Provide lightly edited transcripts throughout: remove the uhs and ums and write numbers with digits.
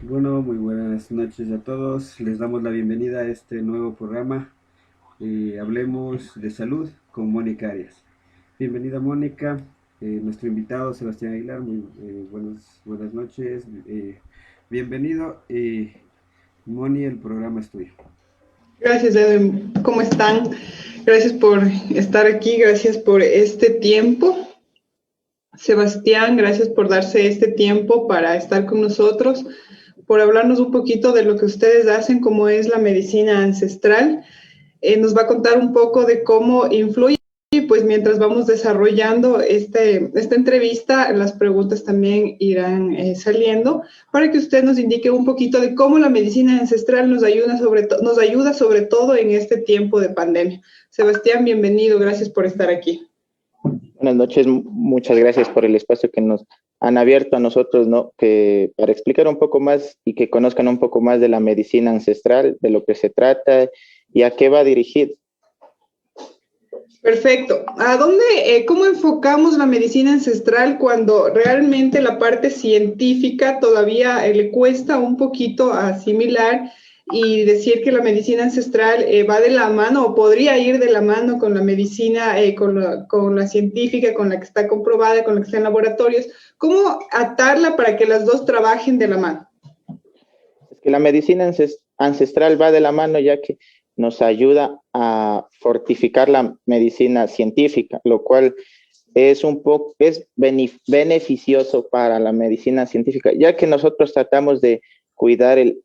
Bueno, muy buenas noches a todos. Les damos la bienvenida a este nuevo programa. Hablemos de salud con Mónica Arias. Bienvenida Mónica. Nuestro invitado Sebastián Aguilar. Muy buenas noches. Bienvenido. Moni, el programa es tuyo. Gracias, Edwin. ¿Cómo están? Gracias por estar aquí, gracias por este tiempo. Sebastián, gracias por darse este tiempo para estar con nosotros, por hablarnos un poquito de lo que ustedes hacen, como es la medicina ancestral. Nos va a contar un poco de cómo influye, y pues mientras vamos desarrollando esta entrevista, las preguntas también irán saliendo para que usted nos indique un poquito de cómo la medicina ancestral nos ayuda sobre todo en este tiempo de pandemia. Sebastián, bienvenido, gracias por estar aquí. Buenas noches, muchas gracias por el espacio que nos han abierto a nosotros, ¿no? Que para explicar un poco más y que conozcan un poco más de la medicina ancestral, de lo que se trata y a qué va dirigido. Perfecto. ¿Cómo enfocamos la medicina ancestral cuando realmente la parte científica todavía le cuesta un poquito asimilar y decir que la medicina ancestral va de la mano o podría ir de la mano con la medicina, con la científica, con la que está comprobada, con la que está en laboratorios? ¿Cómo atarla para que las dos trabajen de la mano? Es que la medicina ancestral va de la mano ya que nos ayuda a fortificar la medicina científica, lo cual es beneficioso para la medicina científica, ya que nosotros tratamos de cuidar el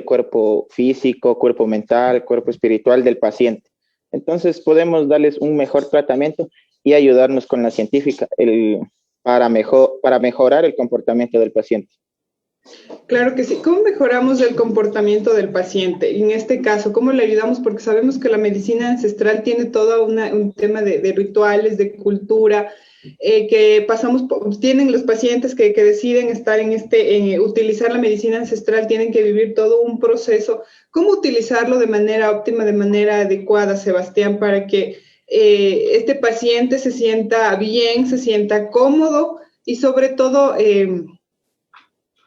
cuerpo físico, cuerpo mental, cuerpo espiritual del paciente. Entonces podemos darles un mejor tratamiento y ayudarnos con la científica para mejorar el comportamiento del paciente. Claro que sí. ¿Cómo mejoramos el comportamiento del paciente? En este caso, ¿cómo le ayudamos? Porque sabemos que la medicina ancestral tiene todo un tema de rituales, de cultura, que tienen los pacientes que deciden estar utilizar la medicina ancestral, tienen que vivir todo un proceso. ¿Cómo utilizarlo de manera óptima, de manera adecuada, Sebastián, para que este paciente se sienta bien, se sienta cómodo y sobre todo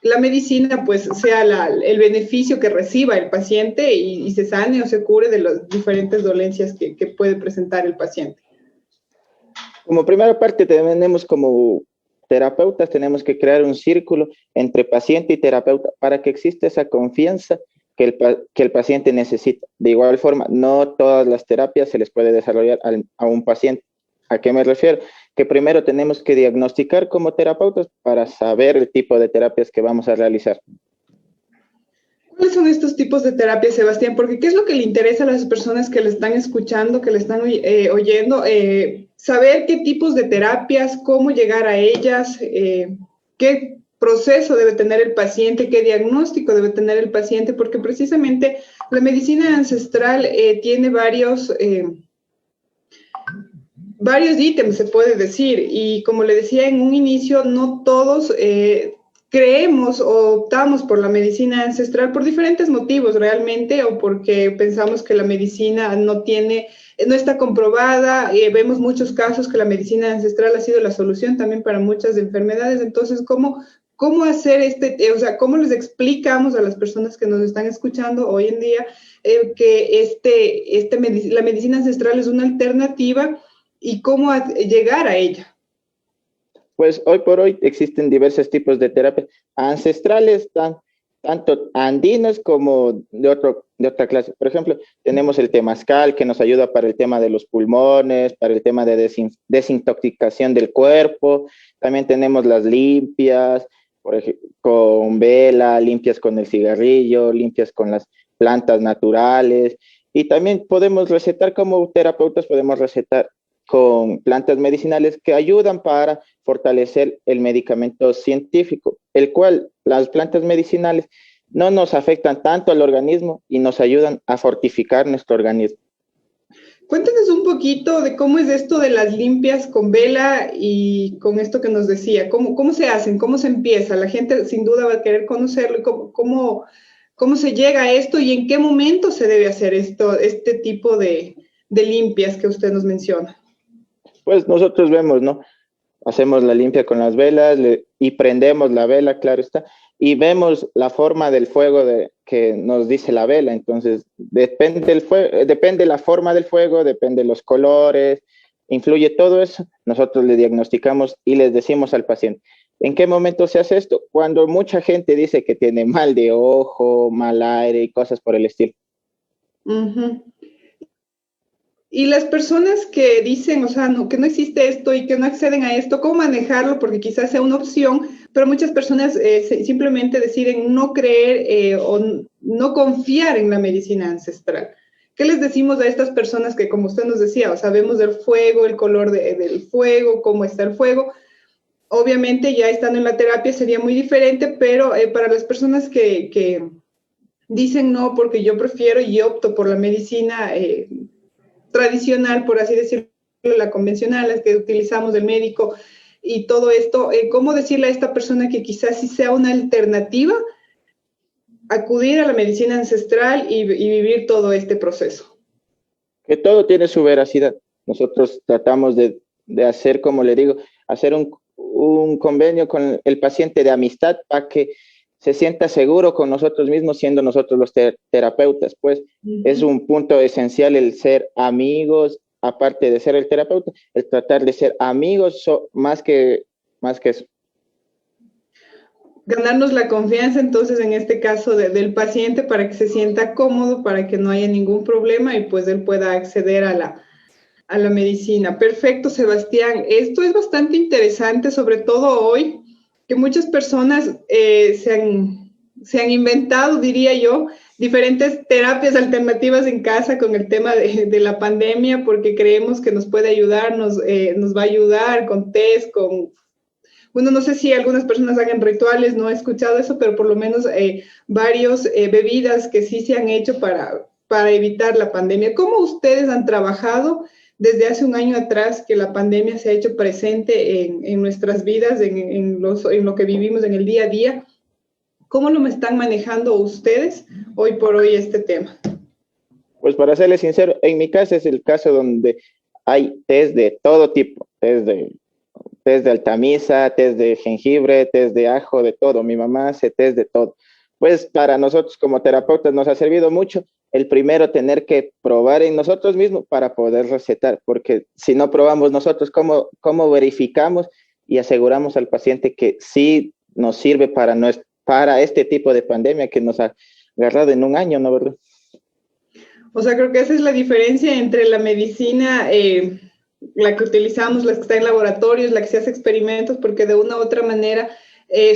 la medicina pues sea el beneficio que reciba el paciente y se sane o se cure de las diferentes dolencias que puede presentar el paciente? Como primera parte tenemos como terapeutas, tenemos que crear un círculo entre paciente y terapeuta para que exista esa confianza que el paciente necesita. De igual forma, no todas las terapias se les puede desarrollar a un paciente. ¿A qué me refiero? Que primero tenemos que diagnosticar como terapeutas para saber el tipo de terapias que vamos a realizar. ¿Cuáles son estos tipos de terapia, Sebastián? Porque ¿qué es lo que le interesa a las personas que le están escuchando, que le están oyendo? Saber qué tipos de terapias, cómo llegar a ellas, qué proceso debe tener el paciente, qué diagnóstico debe tener el paciente, porque precisamente la medicina ancestral tiene varios ítems, se puede decir, y como le decía en un inicio, no todos creemos o optamos por la medicina ancestral por diferentes motivos realmente, o porque pensamos que la medicina no está comprobada. Vemos muchos casos que la medicina ancestral ha sido la solución también para muchas enfermedades. Entonces, ¿cómo hacer o sea, cómo les explicamos a las personas que nos están escuchando hoy en día que la medicina ancestral es una alternativa y cómo llegar a ella? Pues hoy por hoy existen diversos tipos de terapias ancestrales, tanto andinas como de otra clase. Por ejemplo, tenemos el temazcal que nos ayuda para el tema de los pulmones, para el tema de desintoxicación del cuerpo. También tenemos las limpias, por ejemplo, con vela, limpias con el cigarrillo, limpias con las plantas naturales. Y también podemos recetar como terapeutas, podemos recetar con plantas medicinales que ayudan para fortalecer el medicamento científico, el cual las plantas medicinales no nos afectan tanto al organismo y nos ayudan a fortificar nuestro organismo. Cuéntanos un poquito de cómo es esto de las limpias con vela y con esto que nos decía, cómo se hacen, cómo se empieza. La gente sin duda va a querer conocerlo y cómo se llega a esto y en qué momento se debe hacer este tipo de limpias que usted nos menciona. Pues nosotros vemos, ¿no? hacemos la limpia con las velas y prendemos la vela, claro está, y vemos la forma del fuego que nos dice la vela. Entonces, depende la forma del fuego, depende los colores, influye todo eso. Nosotros le diagnosticamos y les decimos al paciente. ¿En qué momento se hace esto? Cuando mucha gente dice que tiene mal de ojo, mal aire y cosas por el estilo. Ujú. Y las personas que dicen, o sea, no, que no existe esto y que no acceden a esto, ¿cómo manejarlo? Porque quizás sea una opción, pero muchas personas simplemente deciden no creer o no confiar en la medicina ancestral. ¿Qué les decimos a estas personas que, como usted nos decía, o sabemos del fuego, el color del fuego, cómo está el fuego? Obviamente ya estando en la terapia sería muy diferente, pero para las personas que dicen no, porque yo prefiero y opto por la medicina tradicional, por así decirlo, la convencional, las que utilizamos del médico y todo esto, ¿cómo decirle a esta persona que quizás sí sea una alternativa acudir a la medicina ancestral y vivir todo este proceso? Que todo tiene su veracidad. Nosotros tratamos de hacer, como le digo, hacer un convenio con el paciente de amistad para que se sienta seguro con nosotros mismos, siendo nosotros los terapeutas. Pues es un punto esencial el ser amigos, aparte de ser el terapeuta, el tratar de ser amigos más que eso. Ganarnos la confianza entonces en este caso del paciente para que se sienta cómodo, para que no haya ningún problema y pues él pueda acceder a la medicina. Perfecto, Sebastián. Esto es bastante interesante, sobre todo hoy, que muchas personas se han inventado, diría yo, diferentes terapias alternativas en casa con el tema de la pandemia, porque creemos que nos puede ayudar, nos va a ayudar con test, bueno, no sé si algunas personas hagan rituales, no he escuchado eso, pero por lo menos varios bebidas que sí se han hecho para evitar la pandemia. ¿Cómo ustedes han trabajado desde hace un año atrás que la pandemia se ha hecho presente en nuestras vidas, en lo que vivimos en el día a día? ¿Cómo lo están manejando ustedes hoy por hoy este tema? Pues para serles sincero, en mi casa es el caso donde hay test de todo tipo, test de altamisa, test de jengibre, test de ajo, de todo. Mi mamá hace test de todo. Pues para nosotros como terapeutas nos ha servido mucho el primero tener que probar en nosotros mismos para poder recetar, porque si no probamos nosotros, ¿cómo verificamos y aseguramos al paciente que sí nos sirve para este tipo de pandemia que nos ha agarrado en un año, ¿no, verdad? O sea, creo que esa es la diferencia entre la medicina, la que utilizamos, la que está en laboratorios, la que se hace experimentos, porque de una u otra manera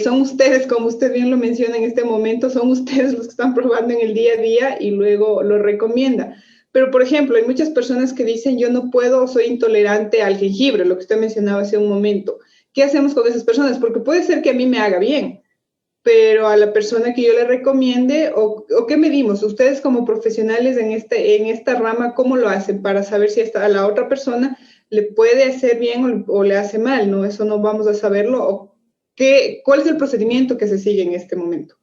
son ustedes, como usted bien lo menciona en este momento, son ustedes los que están probando en el día a día y luego lo recomienda. Pero, por ejemplo, hay muchas personas que dicen, yo no puedo, soy intolerante al jengibre, lo que usted mencionaba hace un momento. ¿Qué hacemos con esas personas? Porque puede ser que a mí me haga bien, pero a la persona que yo le recomiende, o qué medimos, ustedes como profesionales en esta rama, ¿cómo lo hacen para saber si a la otra persona le puede hacer bien o le hace mal? ¿No? Eso no vamos a saberlo. ¿Cuál es el procedimiento que se sigue en este momento?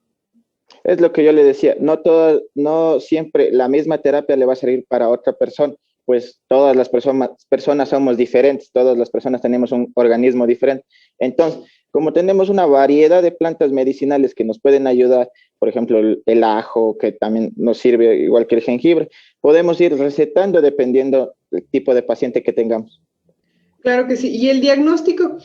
Es lo que yo le decía, no siempre la misma terapia le va a servir para otra persona, pues todas las personas somos diferentes, todas las personas tenemos un organismo diferente. Entonces, como tenemos una variedad de plantas medicinales que nos pueden ayudar, por ejemplo, el ajo, que también nos sirve igual que el jengibre, podemos ir recetando dependiendo del tipo de paciente que tengamos. Claro que sí. Y el diagnóstico,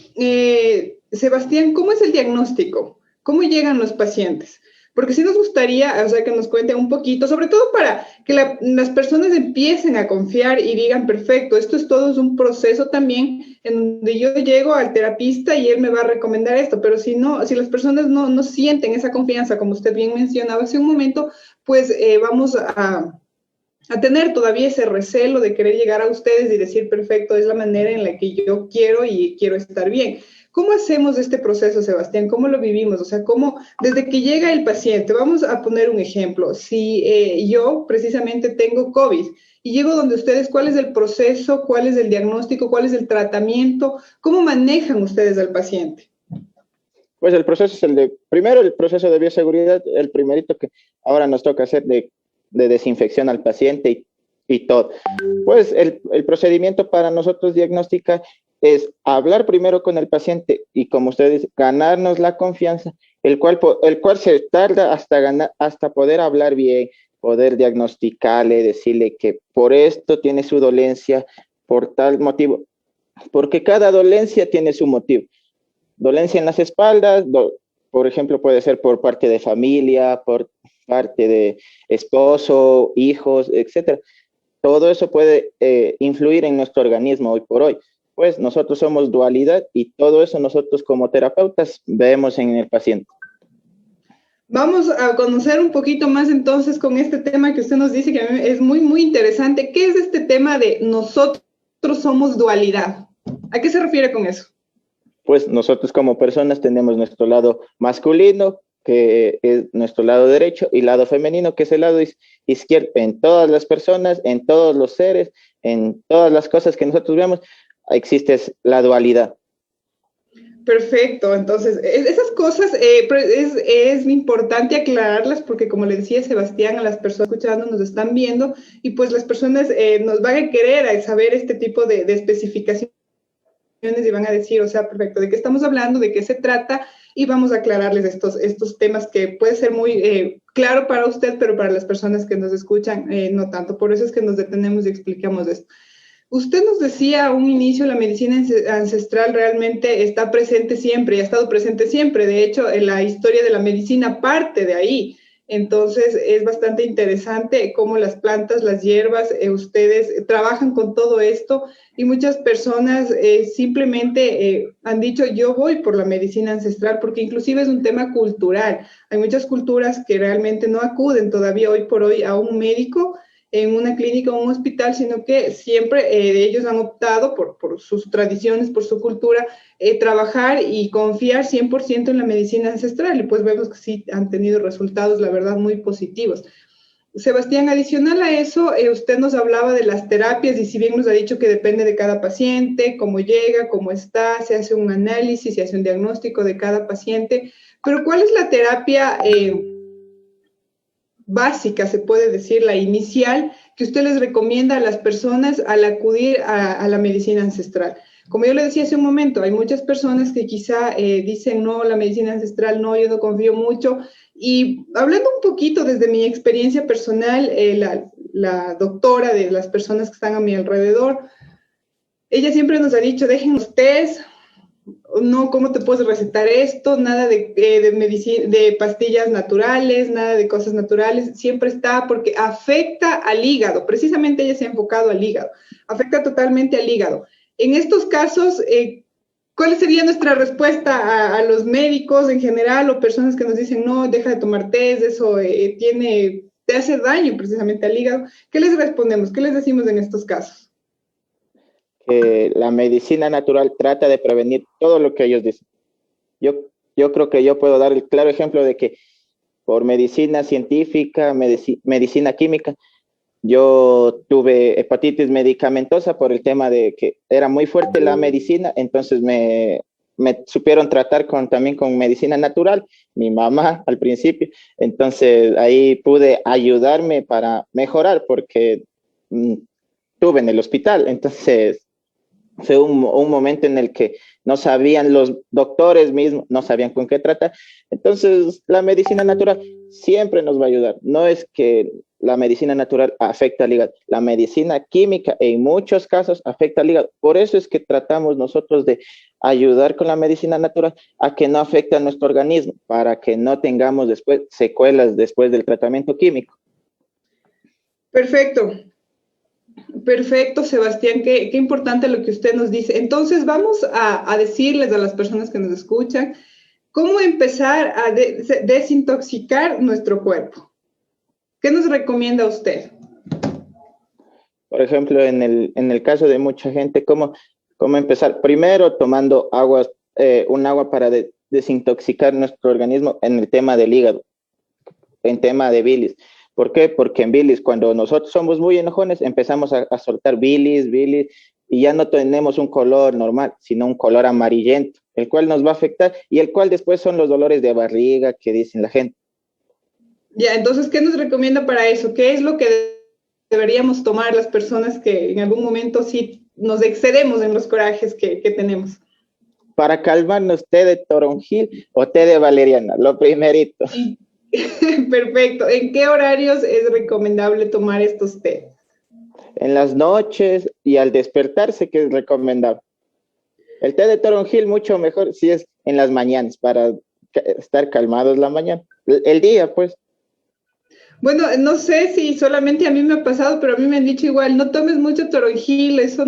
Sebastián, ¿cómo es el diagnóstico? ¿Cómo llegan los pacientes? Porque sí nos gustaría, o sea, que nos cuente un poquito, sobre todo para que las personas empiecen a confiar y digan, perfecto, esto es todo es un proceso también en donde yo llego al terapista y él me va a recomendar esto, pero si no, si las personas no sienten esa confianza, como usted bien mencionaba hace un momento, pues vamos a tener todavía ese recelo de querer llegar a ustedes y decir, perfecto, es la manera en la que yo quiero y quiero estar bien. ¿Cómo hacemos este proceso, Sebastián? ¿Cómo lo vivimos? O sea, ¿cómo desde que llega el paciente? Vamos a poner un ejemplo. Si yo precisamente tengo COVID y llego donde ustedes, ¿cuál es el proceso? ¿Cuál es el diagnóstico? ¿Cuál es el tratamiento? ¿Cómo manejan ustedes al paciente? Pues el proceso es primero el proceso de bioseguridad, el primerito que ahora nos toca hacer de desinfección al paciente y todo. Pues el procedimiento para nosotros diagnosticar es hablar primero con el paciente y, como usted dice, ganarnos la confianza, el cual se tarda hasta ganar, hasta poder hablar bien, poder diagnosticarle, decirle que por esto tiene su dolencia, por tal motivo, porque cada dolencia tiene su motivo. Dolencia en las espaldas, por ejemplo, puede ser por parte de familia, por parte de esposo, hijos, etcétera. Todo eso puede influir en nuestro organismo hoy por hoy. Pues nosotros somos dualidad y todo eso nosotros como terapeutas vemos en el paciente. Vamos a conocer un poquito más entonces con este tema que usted nos dice que a mí es muy, muy interesante. ¿Qué es este tema de nosotros somos dualidad? ¿A qué se refiere con eso? Pues nosotros como personas tenemos nuestro lado masculino, que es nuestro lado derecho, y lado femenino, que es el lado izquierdo. En todas las personas, en todos los seres, en todas las cosas que nosotros vemos, existe la dualidad. Perfecto, entonces esas cosas es importante aclararlas porque como le decía Sebastián, a las personas escuchando nos están viendo y pues las personas nos van a querer saber este tipo de especificaciones y van a decir, o sea, perfecto, ¿de qué estamos hablando? ¿De qué se trata? Y vamos a aclararles estos temas que puede ser muy claro para usted, pero para las personas que nos escuchan no tanto. Por eso es que nos detenemos y explicamos esto. Usted nos decía a un inicio, la medicina ancestral realmente está presente siempre y ha estado presente siempre. De hecho, en la historia de la medicina parte de ahí. Entonces, es bastante interesante cómo las plantas, las hierbas, ustedes trabajan con todo esto y muchas personas simplemente han dicho, yo voy por la medicina ancestral, porque inclusive es un tema cultural. Hay muchas culturas que realmente no acuden todavía hoy por hoy a un médico en una clínica o un hospital, sino que siempre ellos han optado por sus tradiciones, por su cultura, trabajar y confiar 100% en la medicina ancestral. Y pues vemos que sí han tenido resultados, la verdad, muy positivos. Sebastián, adicional a eso, usted nos hablaba de las terapias y si bien nos ha dicho que depende de cada paciente, cómo llega, cómo está, se hace un análisis, se hace un diagnóstico de cada paciente, pero ¿cuál es la terapia básica, se puede decir, la inicial, que usted les recomienda a las personas al acudir a la medicina ancestral? Como yo le decía hace un momento, hay muchas personas que quizá dicen, no, la medicina ancestral, no, yo no confío mucho. Y hablando un poquito desde mi experiencia personal, la doctora de las personas que están a mi alrededor, ella siempre nos ha dicho, dejen los test, no, ¿cómo te puedes recetar esto? Nada de pastillas naturales, nada de cosas naturales, siempre está porque afecta al hígado, precisamente ella se ha enfocado al hígado, afecta totalmente al hígado. En estos casos, ¿cuál sería nuestra respuesta a los médicos en general o personas que nos dicen, no, deja de tomar test, eso te hace daño precisamente al hígado? ¿Qué les respondemos? ¿Qué les decimos en estos casos? La medicina natural trata de prevenir todo lo que ellos dicen. Yo creo que yo puedo dar el claro ejemplo de que por medicina científica, medicina química, yo tuve hepatitis medicamentosa por el tema de que era muy fuerte la medicina, entonces me supieron tratar también con medicina natural, mi mamá al principio, entonces ahí pude ayudarme para mejorar porque estuve en el hospital, entonces fue un momento en el que no sabían los doctores mismos, no sabían con qué tratar. Entonces, la medicina natural siempre nos va a ayudar. No es que la medicina natural afecta al hígado. La medicina química en muchos casos afecta al hígado. Por eso es que tratamos nosotros de ayudar con la medicina natural a que no afecte a nuestro organismo, para que no tengamos después secuelas después del tratamiento químico. Perfecto. Perfecto, Sebastián, qué importante lo que usted nos dice. Entonces, vamos a decirles a las personas que nos escuchan cómo empezar a desintoxicar nuestro cuerpo. ¿Qué nos recomienda usted? Por ejemplo, en el caso de mucha gente, ¿cómo empezar? Primero, tomando un agua para desintoxicar nuestro organismo en el tema del hígado, en tema de bilis. ¿Por qué? Porque en bilis, cuando nosotros somos muy enojones, empezamos a soltar bilis, y ya no tenemos un color normal, sino un color amarillento, el cual nos va a afectar y el cual después son los dolores de barriga que dicen la gente. Ya, entonces, ¿qué nos recomienda para eso? ¿Qué es lo que deberíamos tomar las personas que en algún momento sí nos excedemos en los corajes que tenemos. Para calmarnos, té de toronjil o té de valeriana, lo primerito. Perfecto. ¿En qué horarios es recomendable tomar estos té? En las noches y al despertarse, que es recomendable. El té de toronjil mucho mejor si es en las mañanas, para estar calmados la mañana. El día, pues. Bueno, no sé si solamente a mí me ha pasado, pero a mí me han dicho igual, no tomes mucho toronjil, eso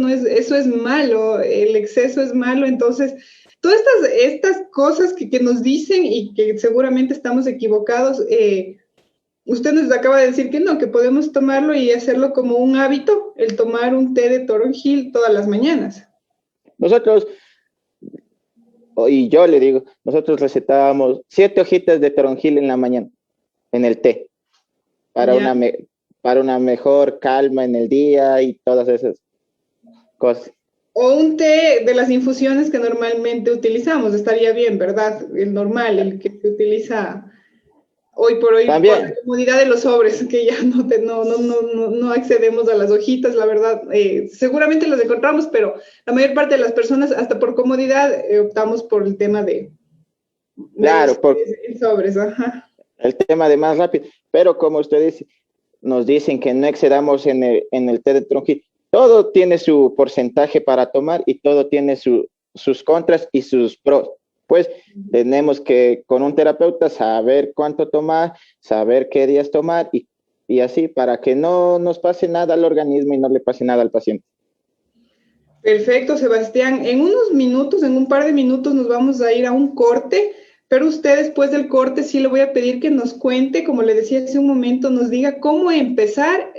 es malo, el exceso es malo. Entonces, todas estas cosas que nos dicen y que seguramente estamos equivocados, usted nos acaba de decir que no, que podemos tomarlo y hacerlo como un hábito, el tomar un té de toronjil todas las mañanas. Nosotros, y yo le digo, nosotros recetábamos 7 hojitas de toronjil en la mañana, en el té, para Ya. para una mejor calma en el día y todas esas cosas. O un té de las infusiones que normalmente utilizamos, estaría bien, ¿verdad? El normal, el que se utiliza hoy por hoy por la También, comodidad de los sobres, que ya no accedemos a las hojitas, la verdad. Seguramente los encontramos, pero la mayor parte de las personas, hasta por comodidad, optamos por el tema de los claro, por sobres. Ajá. el tema de más rápido, pero como usted dice, nos dicen que no excedamos en el té de toronjil. Todo tiene su porcentaje para tomar y todo tiene sus contras y sus pros. Pues tenemos que, con un terapeuta, saber cuánto tomar, saber qué días tomar y así, para que no nos pase nada al organismo y no le pase nada al paciente. Perfecto, Sebastián. En unos minutos, en un par de minutos, nos vamos a ir a un corte, pero usted después del corte sí le voy a pedir que nos cuente, como le decía hace un momento, nos diga cómo empezar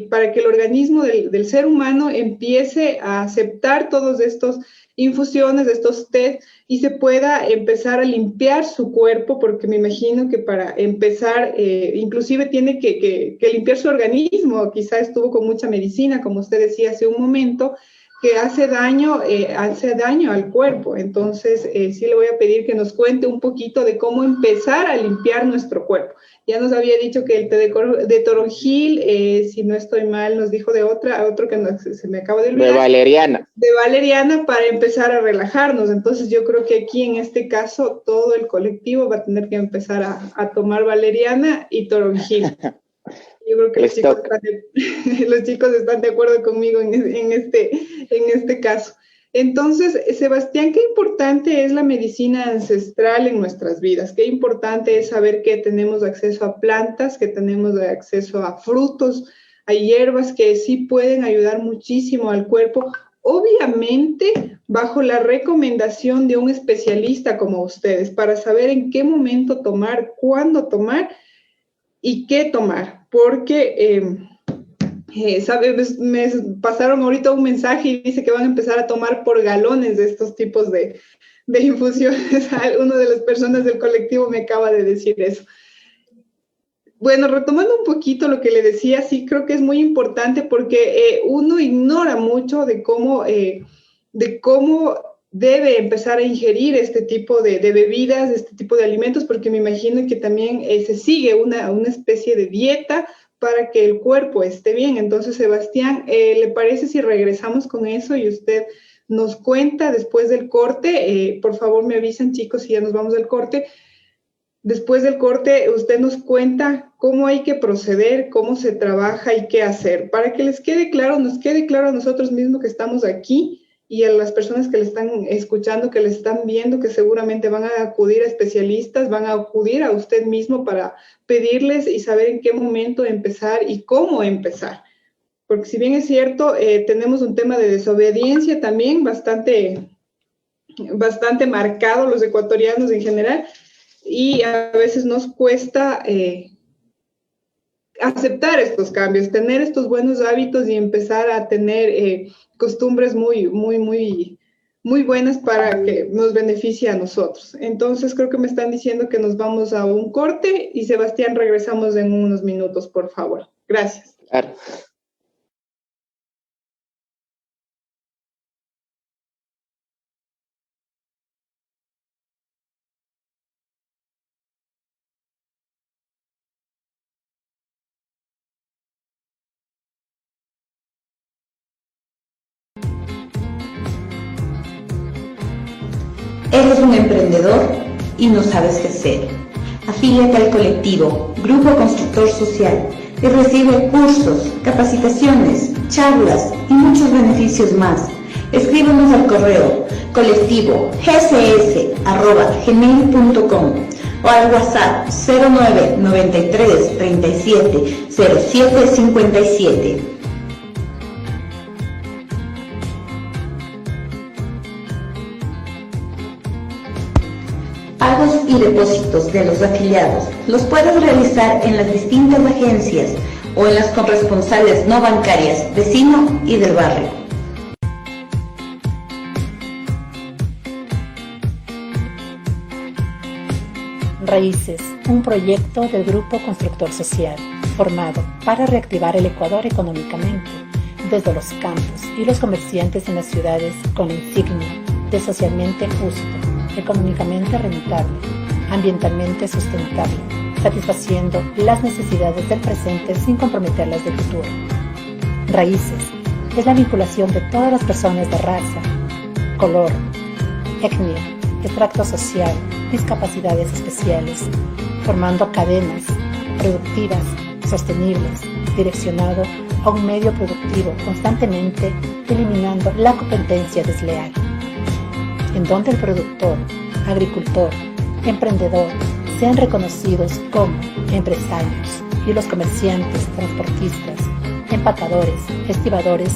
para que el organismo del ser humano empiece a aceptar todos estos infusiones, estos test, y se pueda empezar a limpiar su cuerpo, porque me imagino que para empezar, inclusive tiene que limpiar su organismo. Quizá estuvo con mucha medicina, como usted decía hace un momento, que hace daño al cuerpo. Entonces, sí le voy a pedir que nos cuente un poquito de cómo empezar a limpiar nuestro cuerpo. Ya nos había dicho que el té de toronjil, si no estoy mal, nos dijo de otro que no, se me acaba de De olvidar, valeriana. de valeriana para empezar a relajarnos. Entonces, yo creo que aquí en este caso todo el colectivo va a tener que empezar a tomar valeriana y toronjil. Yo creo que Stock. los chicos están de acuerdo conmigo en este caso. Entonces, Sebastián, qué importante es la medicina ancestral en nuestras vidas, qué importante es saber que tenemos acceso a plantas, que tenemos acceso a frutos, a hierbas que sí pueden ayudar muchísimo al cuerpo, obviamente bajo la recomendación de un especialista como ustedes, para saber en qué momento tomar, cuándo tomar y qué tomar, porque ¿sabes? Me pasaron ahorita un mensaje y dice que van a empezar a tomar por galones de estos tipos de infusiones. Una de las personas del colectivo me acaba de decir eso. Bueno, retomando un poquito lo que le decía, sí creo que es muy importante porque uno ignora mucho de cómo debe empezar a ingerir este tipo de bebidas, este tipo de alimentos, porque me imagino que también se sigue una especie de dieta para que el cuerpo esté bien. Entonces, Sebastián, ¿le parece si regresamos con eso y usted nos cuenta después del corte? Por favor, me avisan, chicos, si ya nos vamos al corte. Después del corte, usted nos cuenta cómo hay que proceder, cómo se trabaja y qué hacer, para que les quede claro, nos quede claro a nosotros mismos que estamos aquí y a las personas que le están escuchando, que le están viendo, que seguramente van a acudir a especialistas, van a acudir a usted mismo para pedirles y saber en qué momento empezar y cómo empezar. Porque si bien es cierto, tenemos un tema de desobediencia también bastante marcado los ecuatorianos en general, y a veces nos cuesta aceptar estos cambios, tener estos buenos hábitos y empezar a tener costumbres muy buenas para que nos beneficie a nosotros. Entonces creo que me están diciendo que nos vamos a un corte y Sebastián, regresamos en unos minutos, por favor. Gracias. Claro. Eres un emprendedor y no sabes qué hacer. Afíliate al colectivo Grupo Constructor Social y recibe cursos, capacitaciones, charlas y muchos beneficios más. Escríbenos al correo colectivogcs@gmail.com o al WhatsApp 09 93 37 07 57. Pagos y depósitos de los afiliados los puedes realizar en las distintas agencias o en las corresponsales no bancarias de Sino y del barrio. Raíces, un proyecto del Grupo Constructor Social, formado para reactivar el Ecuador económicamente, desde los campos y los comerciantes en las ciudades con la insignia de socialmente justo, económicamente rentable, ambientalmente sustentable, satisfaciendo las necesidades del presente sin comprometer las del futuro. Raíces es la vinculación de todas las personas de raza, color, etnia, extracto social, discapacidades especiales, formando cadenas productivas, sostenibles, direccionado a un medio productivo constantemente eliminando la competencia desleal, en donde el productor, agricultor, emprendedor sean reconocidos como empresarios y los comerciantes, transportistas, empacadores, estibadores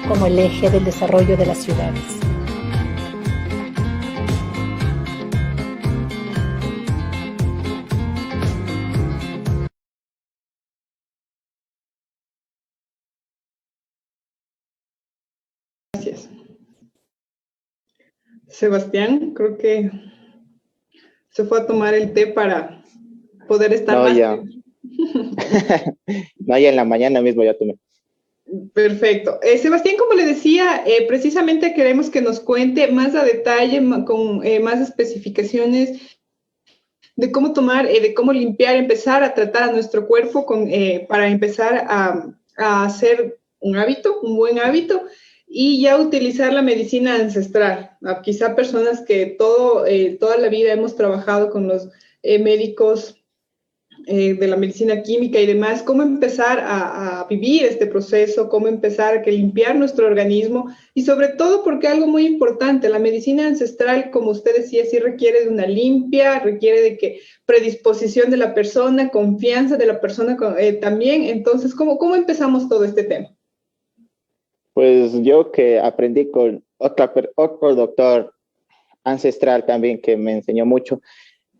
como el eje del desarrollo de las ciudades. Gracias. Sebastián, creo que se fue a tomar el té para poder estar más. Ya. No, ya en la mañana mismo ya tomé. Perfecto. Sebastián, como le decía, precisamente queremos que nos cuente más a detalle, con más especificaciones de cómo tomar, de cómo limpiar, empezar a tratar a nuestro cuerpo para empezar a hacer un hábito, un buen hábito, y ya utilizar la medicina ancestral. Quizá personas que toda la vida hemos trabajado con los médicos de la medicina química y demás, cómo empezar a vivir este proceso, cómo empezar a limpiar nuestro organismo y sobre todo porque algo muy importante, la medicina ancestral, como usted decía, sí requiere de una limpia, requiere de que predisposición de la persona, confianza de la persona también. Entonces, ¿cómo empezamos todo este tema? Pues yo que aprendí con otro doctor ancestral también que me enseñó mucho,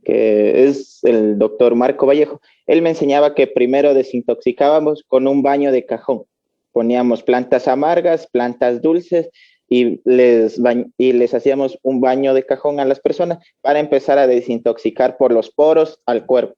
que es el doctor Marco Vallejo. Él me enseñaba que primero desintoxicábamos con un baño de cajón. Poníamos plantas amargas, plantas dulces y les hacíamos un baño de cajón a las personas para empezar a desintoxicar por los poros al cuerpo.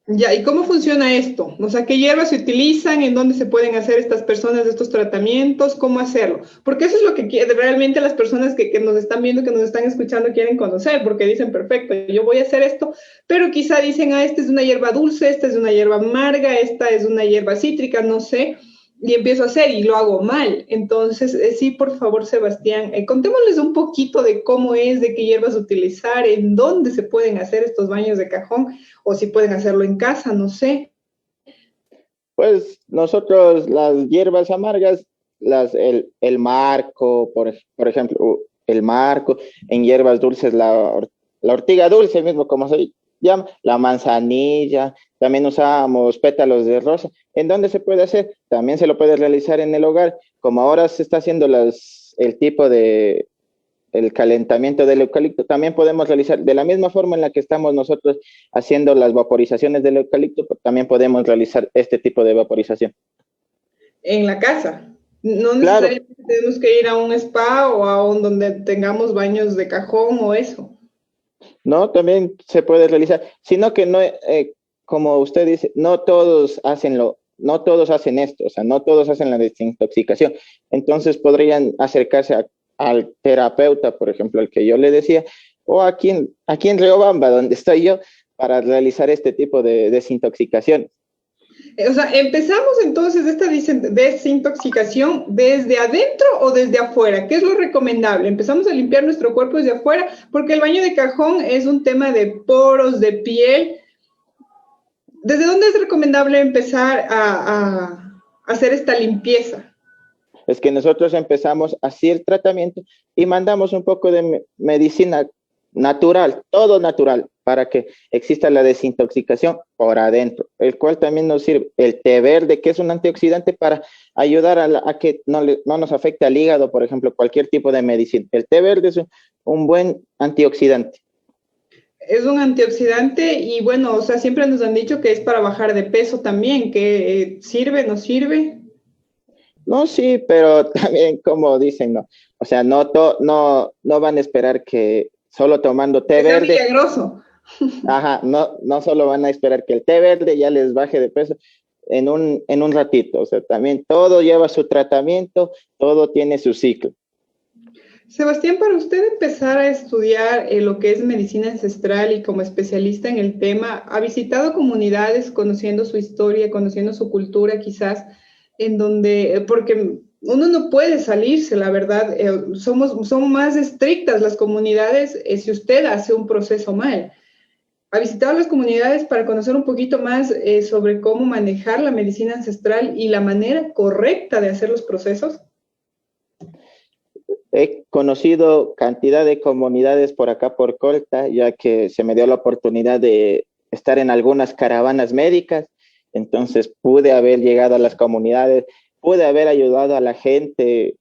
Ya, ¿y cómo funciona esto? O sea, ¿qué hierbas se utilizan? ¿En dónde se pueden hacer estas personas estos tratamientos? ¿Cómo hacerlo? Porque eso es lo que realmente las personas que nos están viendo, que nos están escuchando, quieren conocer, porque dicen, perfecto, yo voy a hacer esto, pero quizá dicen, esta es una hierba dulce, esta es una hierba amarga, esta es una hierba cítrica, no sé, y empiezo a hacer y lo hago mal. Entonces, sí, por favor, Sebastián, contémosles un poquito de cómo es, de qué hierbas utilizar, en dónde se pueden hacer estos baños de cajón, o si pueden hacerlo en casa, no sé. Pues nosotros las hierbas amargas, el marco, por ejemplo, el marco, en hierbas dulces, la ortiga dulce mismo, como se llama, la manzanilla, también usamos pétalos de rosa. ¿En dónde se puede hacer? También se lo puede realizar en el hogar, como ahora se está haciendo el tipo de el calentamiento del eucalipto, también podemos realizar de la misma forma en la que estamos nosotros haciendo las vaporizaciones del eucalipto, también podemos realizar este tipo de vaporización. En la casa. No Claro. necesariamente tenemos que ir a un spa o a donde tengamos baños de cajón o eso. No, también se puede realizar, sino que no, como usted dice, no todos hacen esto, o sea, no todos hacen la desintoxicación. Entonces podrían acercarse al terapeuta, por ejemplo, el que yo le decía, o aquí en Riobamba, donde estoy yo, para realizar este tipo de desintoxicación. O sea, empezamos entonces esta desintoxicación desde adentro o desde afuera. ¿Qué es lo recomendable? Empezamos a limpiar nuestro cuerpo desde afuera, porque el baño de cajón es un tema de poros, de piel. ¿Desde dónde es recomendable empezar a hacer esta limpieza? Es que nosotros empezamos así el tratamiento y mandamos un poco de medicina natural, todo natural, para que exista la desintoxicación por adentro, el cual también nos sirve el té verde, que es un antioxidante para ayudar a que no nos afecte al hígado, por ejemplo, cualquier tipo de medicina. El té verde es un buen antioxidante. Es un antioxidante y bueno, o sea, siempre nos han dicho que es para bajar de peso también, que sirve, no sirve. No, sí, pero también como dicen, no, o sea, no van a esperar que solo tomando té Es verde, milagroso. ajá, no solo van a esperar que el té verde ya les baje de peso en un ratito, o sea, también todo lleva su tratamiento, todo tiene su ciclo. Sebastián, para usted empezar a estudiar lo que es medicina ancestral y como especialista en el tema, ha visitado comunidades conociendo su historia, conociendo su cultura quizás, en donde, porque uno no puede salirse, la verdad, son más estrictas las comunidades si usted hace un proceso mal. ¿Ha visitado las comunidades para conocer un poquito más sobre cómo manejar la medicina ancestral y la manera correcta de hacer los procesos? He conocido cantidad de comunidades por acá, por Colta, ya que se me dio la oportunidad de estar en algunas caravanas médicas, entonces pude haber llegado a las comunidades, pude haber ayudado a la gente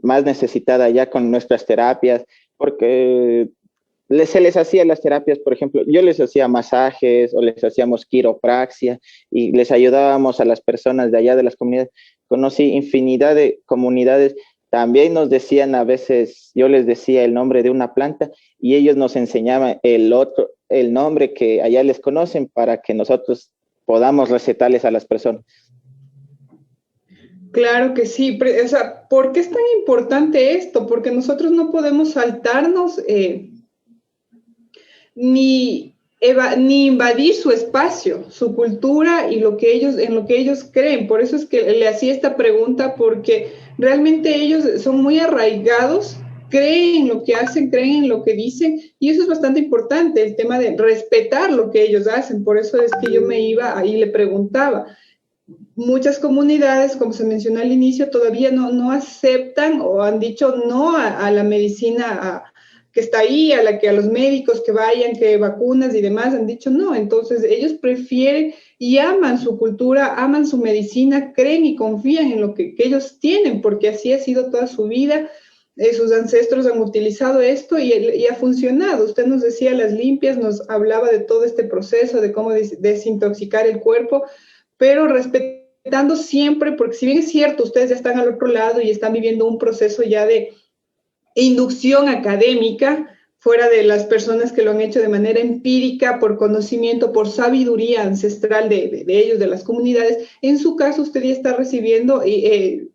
más necesitada ya con nuestras terapias, porque se les hacía las terapias, por ejemplo, yo les hacía masajes o les hacíamos quiropraxia y les ayudábamos a las personas de allá de las comunidades. Conocí infinidad de comunidades. También nos decían a veces, yo les decía el nombre de una planta y ellos nos enseñaban el nombre que allá les conocen para que nosotros podamos recetarles a las personas. Claro que sí, o sea, ¿por qué es tan importante esto? Porque nosotros no podemos saltarnos ni invadir su espacio, su cultura y en lo que ellos creen. Por eso es que le hacía esta pregunta, porque realmente ellos son muy arraigados, creen en lo que hacen, creen en lo que dicen, y eso es bastante importante, el tema de respetar lo que ellos hacen. Por eso es que yo me iba ahí y le preguntaba. Muchas comunidades, como se mencionó al inicio, todavía no aceptan o han dicho no a la medicina que está ahí, a los médicos que vayan, que vacunas y demás, han dicho no. Entonces ellos prefieren y aman su cultura, aman su medicina, creen y confían en lo que ellos tienen, porque así ha sido toda su vida. Sus ancestros han utilizado esto y ha funcionado. Usted nos decía las limpias, nos hablaba de todo este proceso, de cómo desintoxicar el cuerpo, pero respetando siempre, porque si bien es cierto, ustedes ya están al otro lado y están viviendo un proceso ya de inducción académica, fuera de las personas que lo han hecho de manera empírica, por conocimiento, por sabiduría ancestral de ellos, de las comunidades, en su caso usted ya está recibiendo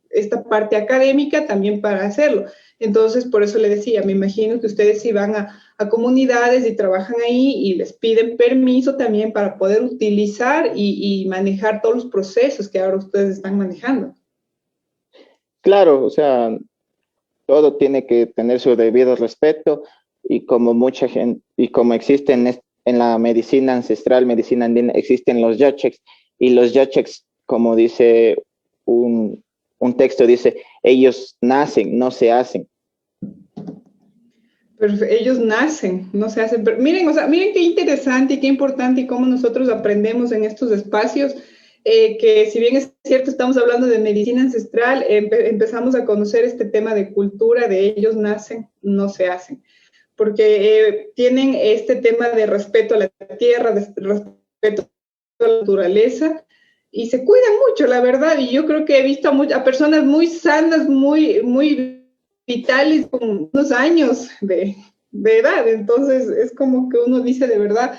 esta parte académica también para hacerlo. Entonces, por eso le decía, me imagino que ustedes si van a comunidades y trabajan ahí y les piden permiso también para poder utilizar y manejar todos los procesos que ahora ustedes están manejando. Claro, o sea, todo tiene que tener su debido respeto y como mucha gente, y como existen en la medicina ancestral, medicina andina, existen los yachecs y los yachecs, como dice un texto, dice, ellos nacen, no se hacen. Pero ellos nacen, no se hacen. Pero miren, o sea, miren qué interesante y qué importante y cómo nosotros aprendemos en estos espacios, que si bien es cierto, estamos hablando de medicina ancestral, empezamos a conocer este tema de cultura, de ellos nacen, no se hacen. Porque tienen este tema de respeto a la tierra, de respeto a la naturaleza, y se cuidan mucho, la verdad. Y yo creo que he visto a personas muy sanas, muy vitales, con unos años de edad. Entonces es como que uno dice de verdad,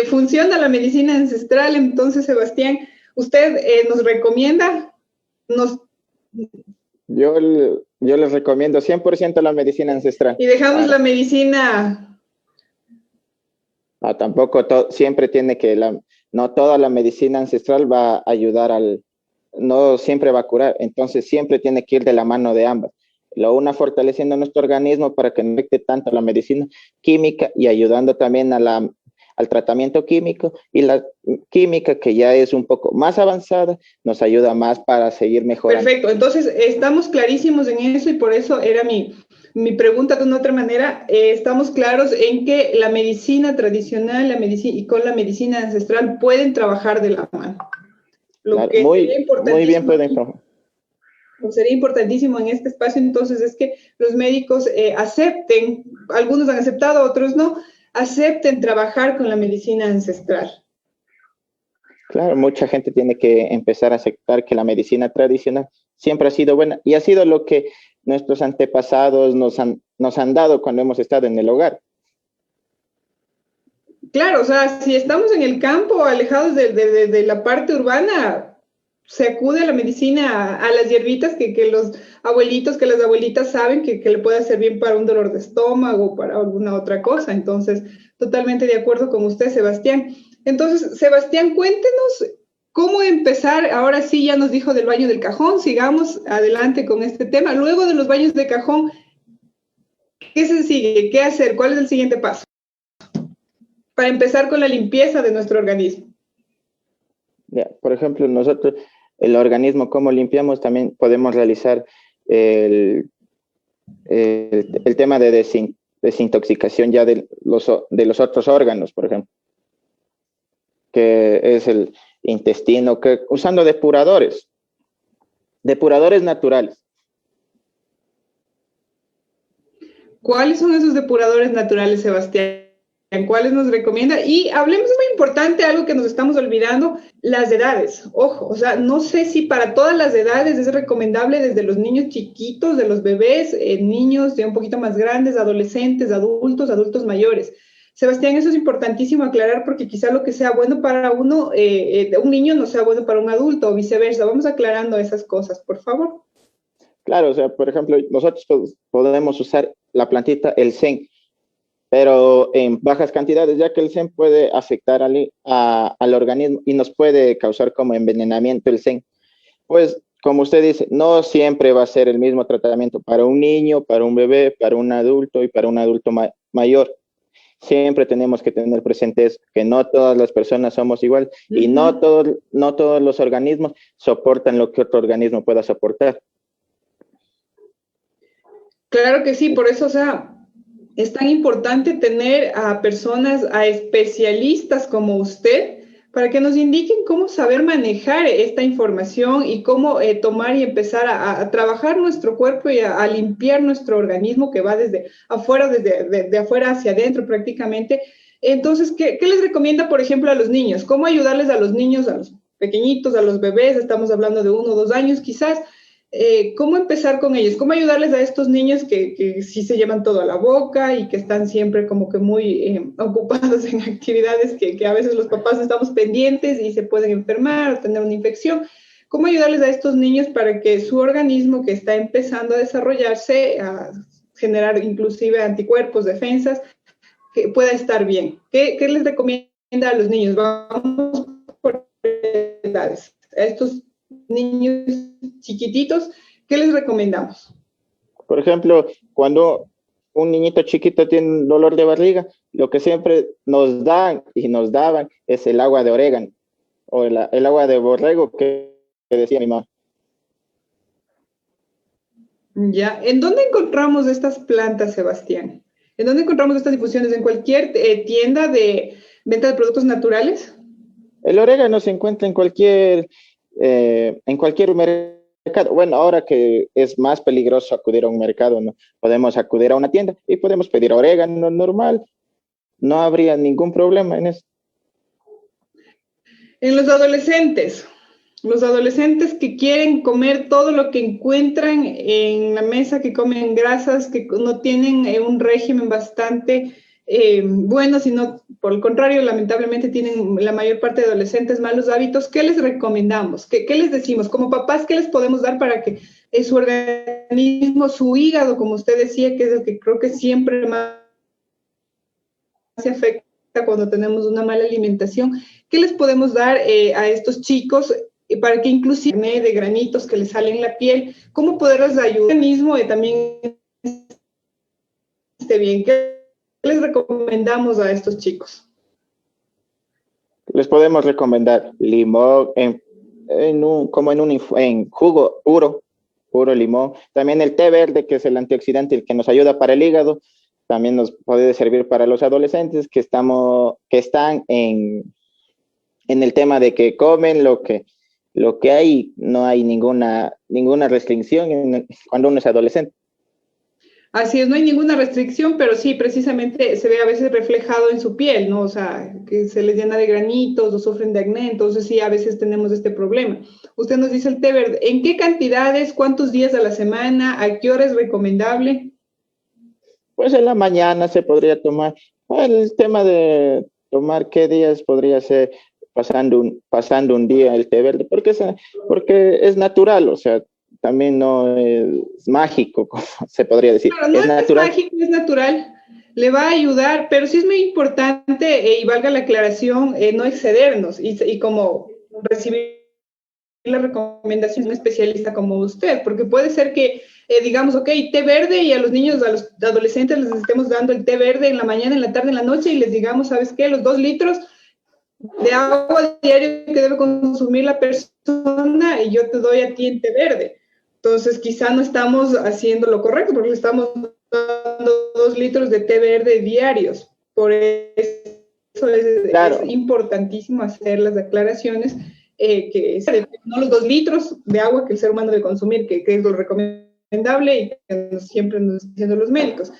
funciona la medicina ancestral. Entonces, Sebastián, ¿usted nos recomienda? Yo les recomiendo 100% la medicina ancestral. Y dejamos la medicina. Tampoco siempre tiene que no toda la medicina ancestral va a ayudar no siempre va a curar, entonces siempre tiene que ir de la mano de ambas. Una fortaleciendo nuestro organismo para que no afecte tanto la medicina química y ayudando también al tratamiento químico, y la química, que ya es un poco más avanzada, nos ayuda más para seguir mejorando. Perfecto, entonces estamos clarísimos en eso y por eso era mi pregunta de una otra manera. Estamos claros en que la medicina tradicional y con la medicina ancestral pueden trabajar de la mano. Claro, muy bien pueden trabajar. Lo que sería importantísimo en este espacio entonces es que los médicos acepten, algunos han aceptado, otros no, acepten trabajar con la medicina ancestral. Claro, mucha gente tiene que empezar a aceptar que la medicina tradicional siempre ha sido buena y ha sido lo que nuestros antepasados nos han dado cuando hemos estado en el hogar. Claro, o sea, si estamos en el campo, alejados de la parte urbana, se acude a la medicina, a las hierbitas que los abuelitos, que las abuelitas saben que le puede hacer bien para un dolor de estómago o para alguna otra cosa. Entonces, totalmente de acuerdo con usted, Sebastián. Entonces, Sebastián, cuéntenos cómo empezar. Ahora sí, ya nos dijo del baño del cajón, sigamos adelante con este tema. Luego de los baños de cajón, ¿qué se sigue? ¿Qué hacer? ¿Cuál es el siguiente paso? Para empezar con la limpieza de nuestro organismo. Por ejemplo, nosotros, el organismo, cómo limpiamos, también podemos realizar el tema de desintoxicación ya de los otros órganos, por ejemplo, que es el intestino, usando depuradores naturales. ¿Cuáles son esos depuradores naturales, Sebastián? ¿Cuáles nos recomienda? Y hablemos, es muy importante, algo que nos estamos olvidando, las edades. Ojo, o sea, no sé si para todas las edades es recomendable, desde los niños chiquitos, de los bebés, niños de un poquito más grandes, adolescentes, adultos mayores. Sebastián, eso es importantísimo aclarar, porque quizá lo que sea bueno para uno, un niño no sea bueno para un adulto o viceversa. Vamos aclarando esas cosas, por favor. Claro, o sea, por ejemplo, nosotros podemos usar la plantita, el zen, pero en bajas cantidades, ya que el zen puede afectar al organismo y nos puede causar como envenenamiento el zen. Pues, como usted dice, no siempre va a ser el mismo tratamiento para un niño, para un bebé, para un adulto y para un adulto mayor. Siempre tenemos que tener presente eso, que no todas las personas somos igual y no todos los organismos soportan lo que otro organismo pueda soportar. Claro que sí, por eso, o sea, es tan importante tener a personas, a especialistas como usted, para que nos indiquen cómo saber manejar esta información y cómo tomar y empezar a trabajar nuestro cuerpo y a limpiar nuestro organismo, que va desde afuera, de afuera hacia adentro prácticamente. Entonces, ¿qué les recomienda, por ejemplo, a los niños? ¿Cómo ayudarles a los niños, a los pequeñitos, a los bebés? Estamos hablando de 1 o 2 años quizás. ¿Cómo empezar con ellos? ¿Cómo ayudarles a estos niños que sí se llevan todo a la boca y que están siempre como que muy ocupados en actividades que a veces los papás estamos pendientes y se pueden enfermar o tener una infección? ¿Cómo ayudarles a estos niños para que su organismo, que está empezando a desarrollarse, a generar inclusive anticuerpos, defensas, que pueda estar bien? ¿Qué les recomienda a los niños? Vamos por edades. A estos niños chiquititos, ¿qué les recomendamos? Por ejemplo, cuando un niñito chiquito tiene un dolor de barriga, lo que siempre nos dan y nos daban es el agua de orégano o el agua de borrego que decía mi mamá. Ya, ¿en dónde encontramos estas plantas, Sebastián? ¿En dónde encontramos estas difusiones? ¿En cualquier tienda de venta de productos naturales? El orégano se encuentra en cualquier mercado. Bueno, ahora que es más peligroso acudir a un mercado, ¿no? Podemos acudir a una tienda y podemos pedir orégano normal. No habría ningún problema en eso. En los adolescentes que quieren comer todo lo que encuentran en la mesa, que comen grasas, que no tienen un régimen bastante bueno, sino por el contrario, lamentablemente tienen la mayor parte de adolescentes malos hábitos, ¿qué les recomendamos? ¿Qué les decimos? Como papás, ¿qué les podemos dar para que su organismo, su hígado, como usted decía, que es el que creo que siempre más se afecta cuando tenemos una mala alimentación? ¿Qué les podemos dar a estos chicos para que inclusive de granitos que les salen en la piel, cómo poderles ayudar mismo también esté bien? ¿Qué les recomendamos a estos chicos? Les podemos recomendar limón en jugo puro limón. También el té verde, que es el antioxidante, el que nos ayuda para el hígado. También nos puede servir para los adolescentes que están en el tema de que comen lo que hay, no hay ninguna restricción cuando uno es adolescente. Así es, no hay ninguna restricción, pero sí, precisamente se ve a veces reflejado en su piel, ¿no? O sea, que se les llena de granitos o sufren de acné, entonces sí, a veces tenemos este problema. Usted nos dice el té verde, ¿en qué cantidades, cuántos días a la semana, a qué hora es recomendable? Pues en la mañana se podría tomar. El tema de tomar qué días podría ser pasando un día el té verde, porque es natural, o sea, también no es mágico, como se podría decir. Claro, no es es natural. mágico, es natural, le va a ayudar, pero sí es muy importante, y valga la aclaración, no excedernos y como recibir la recomendación de un especialista como usted, porque puede ser que digamos, ok, té verde y a los niños, a los adolescentes les estemos dando el té verde en la mañana, en la tarde, en la noche y les digamos, ¿sabes qué? Los 2 litros de agua diario que debe consumir la persona y yo te doy a ti el té verde. Entonces, quizá no estamos haciendo lo correcto porque le estamos dando 2 litros de té verde diarios. Por eso Claro. es importantísimo hacer las aclaraciones que no los 2 litros de agua que el ser humano debe consumir, que es lo recomendable y que siempre nos están diciendo los médicos.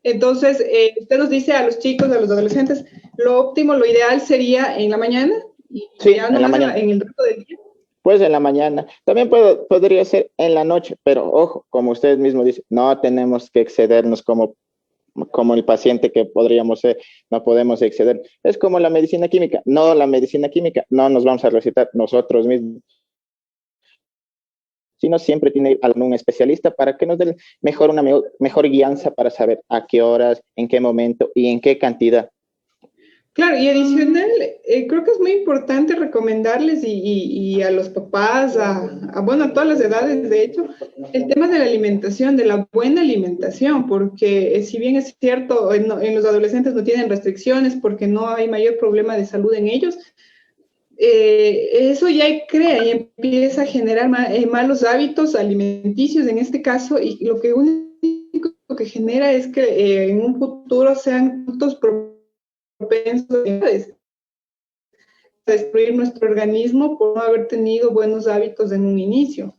Entonces, usted nos dice a los chicos, a los adolescentes, lo óptimo, lo ideal sería en la mañana y Sí, ya en la mañana. en el resto del día. Pues en la mañana. También podría ser en la noche, pero ojo, como usted mismo dice, no tenemos que excedernos como el paciente que podríamos ser, no podemos exceder. Es como la medicina química. No, la medicina química no nos vamos a recetar nosotros mismos, sino siempre tiene algún especialista para que nos dé una mejor guianza para saber a qué horas, en qué momento y en qué cantidad. Claro, y adicional, creo que es muy importante recomendarles y a los papás, bueno, a todas las edades, de hecho, el tema de la alimentación, de la buena alimentación, porque si bien es cierto, en los adolescentes no tienen restricciones porque no hay mayor problema de salud en ellos, eso ya crea y empieza a generar malos hábitos alimenticios en este caso, y lo que único que genera es que en un futuro sean adultos propensos a destruir nuestro organismo por no haber tenido buenos hábitos en un inicio.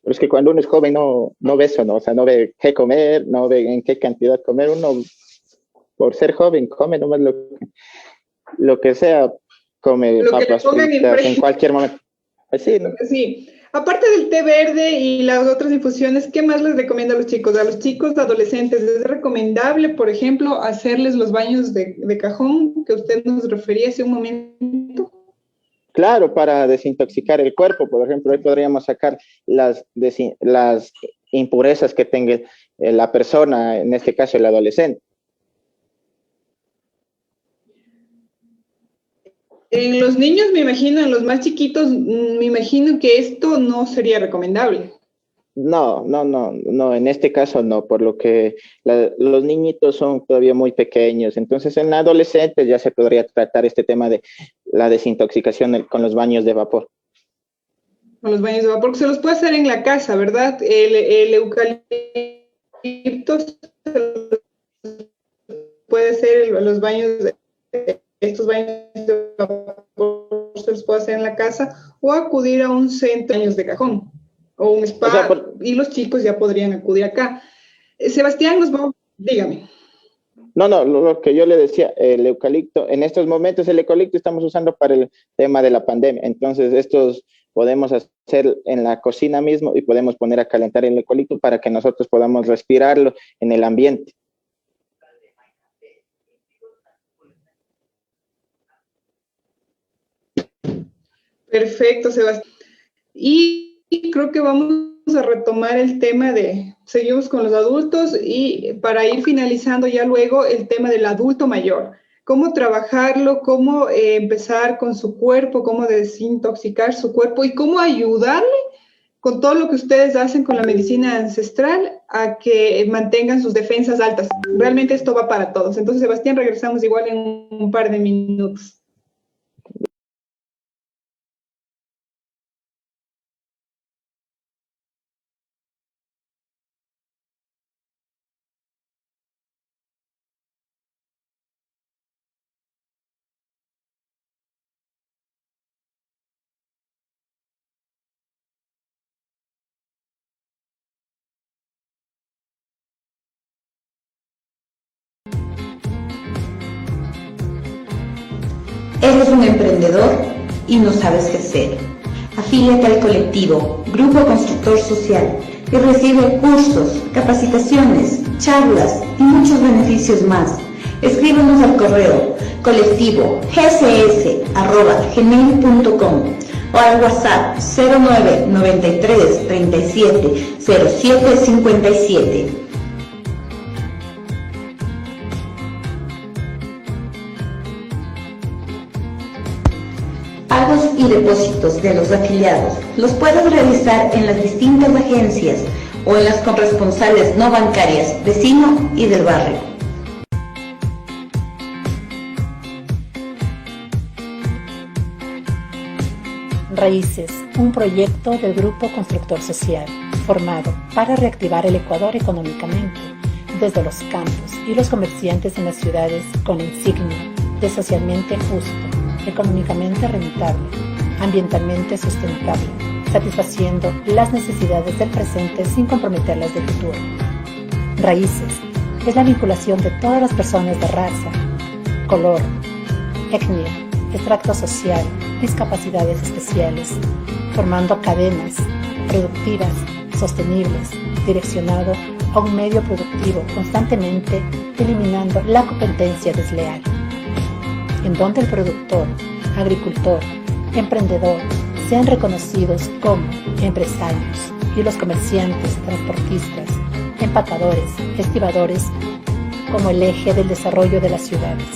Pero es que cuando uno es joven no ve eso, ¿no? O sea, no ve qué comer, no ve en qué cantidad comer. Uno, por ser joven, come nomás lo que sea, come lo papas fritas en cualquier momento. Así, ¿no? Sí. Aparte del té verde y las otras infusiones, ¿qué más les recomiendo a los chicos? A los chicos adolescentes, ¿es recomendable, por ejemplo, hacerles los baños de cajón que usted nos refería hace un momento? Claro, para desintoxicar el cuerpo, por ejemplo, ahí podríamos sacar las impurezas que tenga la persona, en este caso el adolescente. En los niños, me imagino, en los más chiquitos, me imagino que esto no sería recomendable. No, en este caso no, por lo que los niñitos son todavía muy pequeños, entonces en adolescentes ya se podría tratar este tema de la desintoxicación con los baños de vapor. Con los baños de vapor, que se los puede hacer en la casa, ¿verdad? El eucalipto puede ser los baños estos baños de vapor se los puede hacer en la casa o acudir a un centro de baños de cajón o un spa, o sea, y los chicos ya podrían acudir acá. Sebastián, dígame. No, lo que yo le decía, el eucalipto, en estos momentos el eucalipto estamos usando para el tema de la pandemia, entonces estos podemos hacer en la cocina mismo y podemos poner a calentar el eucalipto para que nosotros podamos respirarlo en el ambiente. Perfecto, Sebastián. Y creo que vamos a retomar el tema seguimos con los adultos y para ir finalizando ya luego el tema del adulto mayor. cómo trabajarlo, cómo empezar con su cuerpo, cómo desintoxicar su cuerpo y cómo ayudarle con todo lo que ustedes hacen con la medicina ancestral a que mantengan sus defensas altas. Realmente esto va para todos. Entonces, Sebastián, regresamos igual en un par de minutos. ¿Eres un emprendedor y no sabes qué hacer? Afíliate al colectivo Grupo Constructor Social y recibe cursos, capacitaciones, charlas y muchos beneficios más. Escríbenos al correo colectivogcs@gmail.com o al WhatsApp 09 93 37 07 57. Pagos y depósitos de los afiliados los puedes realizar en las distintas agencias o en las corresponsales no bancarias vecino y del barrio. Raíces, un proyecto del Grupo Constructor Social, formado para reactivar el Ecuador económicamente, desde los campos y los comerciantes en las ciudades con la insignia de socialmente justo, económicamente rentable, ambientalmente sustentable, satisfaciendo las necesidades del presente sin comprometer las del futuro. Raíces es la vinculación de todas las personas de raza, color, etnia, extracto social, discapacidades especiales, formando cadenas productivas, sostenibles, direccionado a un medio productivo constantemente eliminando la competencia desleal, en donde el productor, agricultor, emprendedor sean reconocidos como empresarios y los comerciantes, transportistas, empacadores, estibadores como el eje del desarrollo de las ciudades.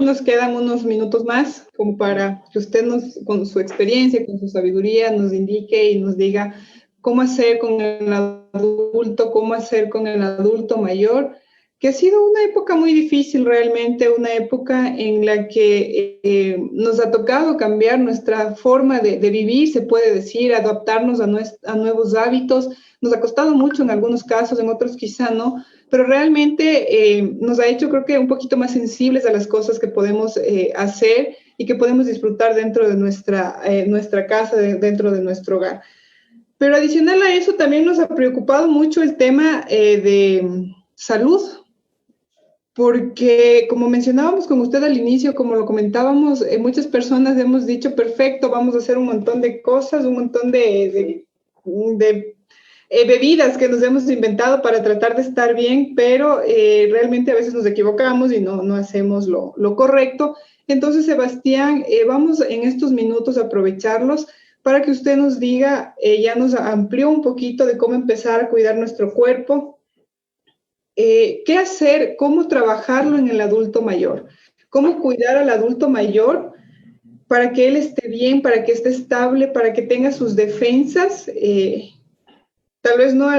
Nos quedan unos minutos más como para que usted con su experiencia, con su sabiduría, nos indique y nos diga cómo hacer con el adulto, cómo hacer con el adulto mayor, que ha sido una época muy difícil realmente, una época en la que nos ha tocado cambiar nuestra forma de vivir, se puede decir, adaptarnos a nuevos hábitos. Nos ha costado mucho en algunos casos, en otros quizá no, pero realmente nos ha hecho, creo que, un poquito más sensibles a las cosas que podemos hacer y que podemos disfrutar dentro de nuestra casa, dentro de nuestro hogar. Pero adicional a eso, también nos ha preocupado mucho el tema de salud, porque como mencionábamos con usted al inicio, como lo comentábamos, muchas personas hemos dicho, perfecto, vamos a hacer un montón de cosas, un montón de bebidas que nos hemos inventado para tratar de estar bien, pero realmente a veces nos equivocamos y no hacemos lo correcto. Entonces, Sebastián, vamos en estos minutos a aprovecharlos para que usted nos diga, ya nos amplió un poquito de cómo empezar a cuidar nuestro cuerpo, qué hacer, cómo trabajarlo en el adulto mayor, cómo cuidar al adulto mayor para que él esté bien, para que esté estable, para que tenga sus defensas, tal vez no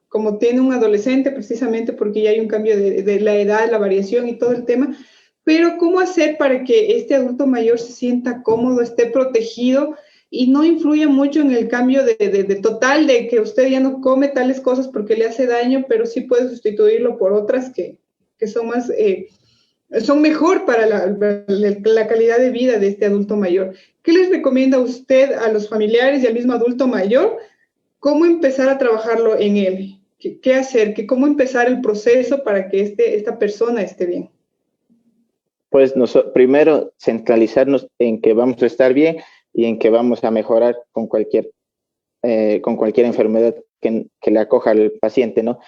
como tiene un adolescente, precisamente porque ya hay un cambio de la edad, la variación y todo el tema, pero cómo hacer para que este adulto mayor se sienta cómodo, esté protegido y no influya mucho en el cambio de total, de que usted ya no come tales cosas porque le hace daño, pero sí puede sustituirlo por otras que son más, son mejor para la calidad de vida de este adulto mayor. ¿Qué les recomienda usted a los familiares y al mismo adulto mayor? ¿Cómo empezar a trabajarlo en él? ¿Qué hacer? ¿Cómo empezar el proceso para que esta persona esté bien? Pues primero centralizarnos en que vamos a estar bien y en que vamos a mejorar con cualquier enfermedad que le acoja al paciente, ¿no?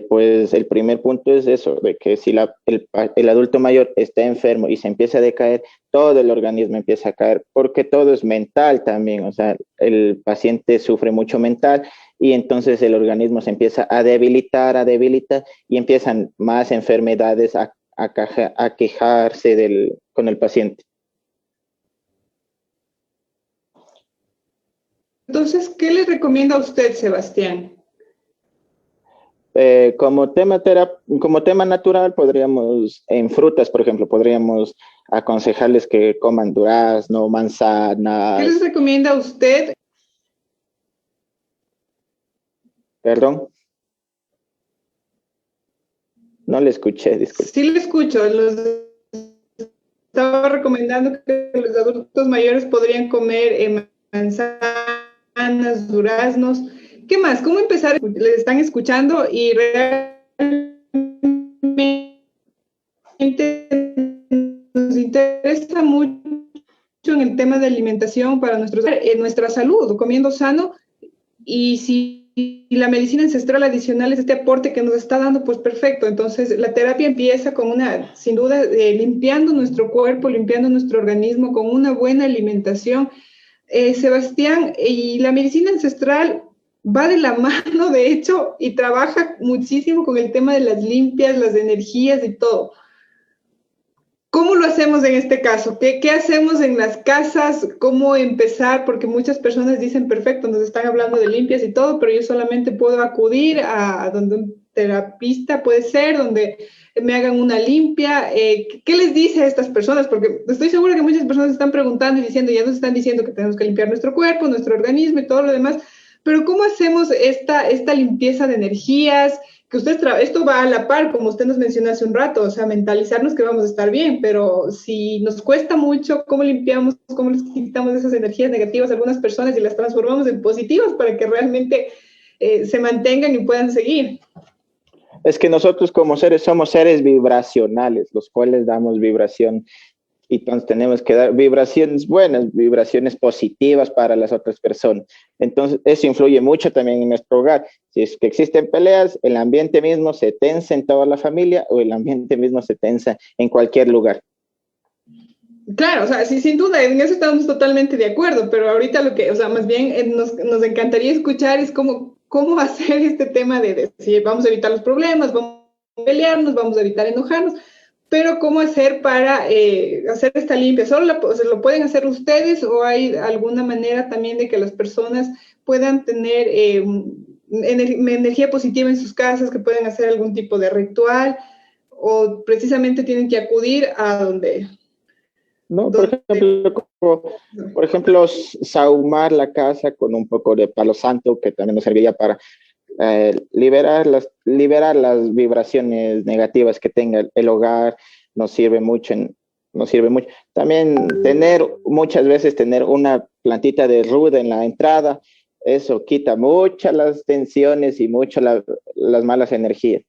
Pues el primer punto es eso, de que si el adulto mayor está enfermo y se empieza a decaer, todo el organismo empieza a caer, porque todo es mental también, o sea, el paciente sufre mucho mental y entonces el organismo se empieza a debilitar y empiezan más enfermedades a quejarse con el paciente. Entonces, ¿qué le recomienda a usted, Sebastián? Como tema natural, podríamos, en frutas, por ejemplo, podríamos aconsejarles que coman durazno, ¿Qué les manzanas, recomienda a usted? perdón, no le escuché, disculpe. Sí le escucho. Estaba recomendando que los adultos mayores podrían comer manzanas, duraznos. ¿Qué más? ¿Cómo empezar? Les están escuchando y realmente nos interesa mucho en el tema de alimentación para nuestra salud, comiendo sano. Y si la medicina ancestral adicional es este aporte que nos está dando, pues perfecto. Entonces, la terapia empieza con sin duda, limpiando nuestro cuerpo, limpiando nuestro organismo con una buena alimentación. Sebastián, y la medicina ancestral va de la mano, de hecho, y trabaja muchísimo con el tema de las limpias, las energías y todo. ¿Cómo lo hacemos en este caso? ¿Qué hacemos en las casas? ¿Cómo empezar? Porque muchas personas dicen, perfecto, nos están hablando de limpias y todo, pero yo solamente puedo acudir a donde un terapista puede ser, donde me hagan una limpia. ¿Qué les dice a estas personas? Porque estoy segura que muchas personas están preguntando y diciendo, ya nos están diciendo que tenemos que limpiar nuestro cuerpo, nuestro organismo y todo lo demás, pero ¿cómo hacemos esta limpieza de energías? Que esto va a la par, como usted nos mencionó hace un rato, o sea, mentalizarnos que vamos a estar bien, pero si nos cuesta mucho, ¿cómo limpiamos, cómo les quitamos esas energías negativas a algunas personas y las transformamos en positivas para que realmente se mantengan y puedan seguir? Es que nosotros como seres somos seres vibracionales, los cuales damos vibración y entonces tenemos que dar vibraciones buenas, vibraciones positivas para las otras personas. Entonces, eso influye mucho también en nuestro hogar. Si es que existen peleas, el ambiente mismo se tensa en toda la familia o el ambiente mismo se tensa en cualquier lugar. Claro, o sea, sí, sin duda, en eso estamos totalmente de acuerdo, pero ahorita o sea, más bien nos encantaría escuchar es cómo hacer este tema de decir, vamos a evitar los problemas, vamos a pelearnos, vamos a evitar enojarnos, pero ¿cómo hacer para hacer esta limpia? ¿Se lo pueden hacer ustedes o hay alguna manera también de que las personas puedan tener energía positiva en sus casas, que pueden hacer algún tipo de ritual o precisamente tienen que acudir a donde... No, por ejemplo, sahumar la casa con un poco de palo santo, que también nos serviría para liberar las vibraciones negativas que tenga el hogar, nos sirve mucho. También muchas veces tener una plantita de ruda en la entrada, eso quita muchas las tensiones y mucho las malas energías.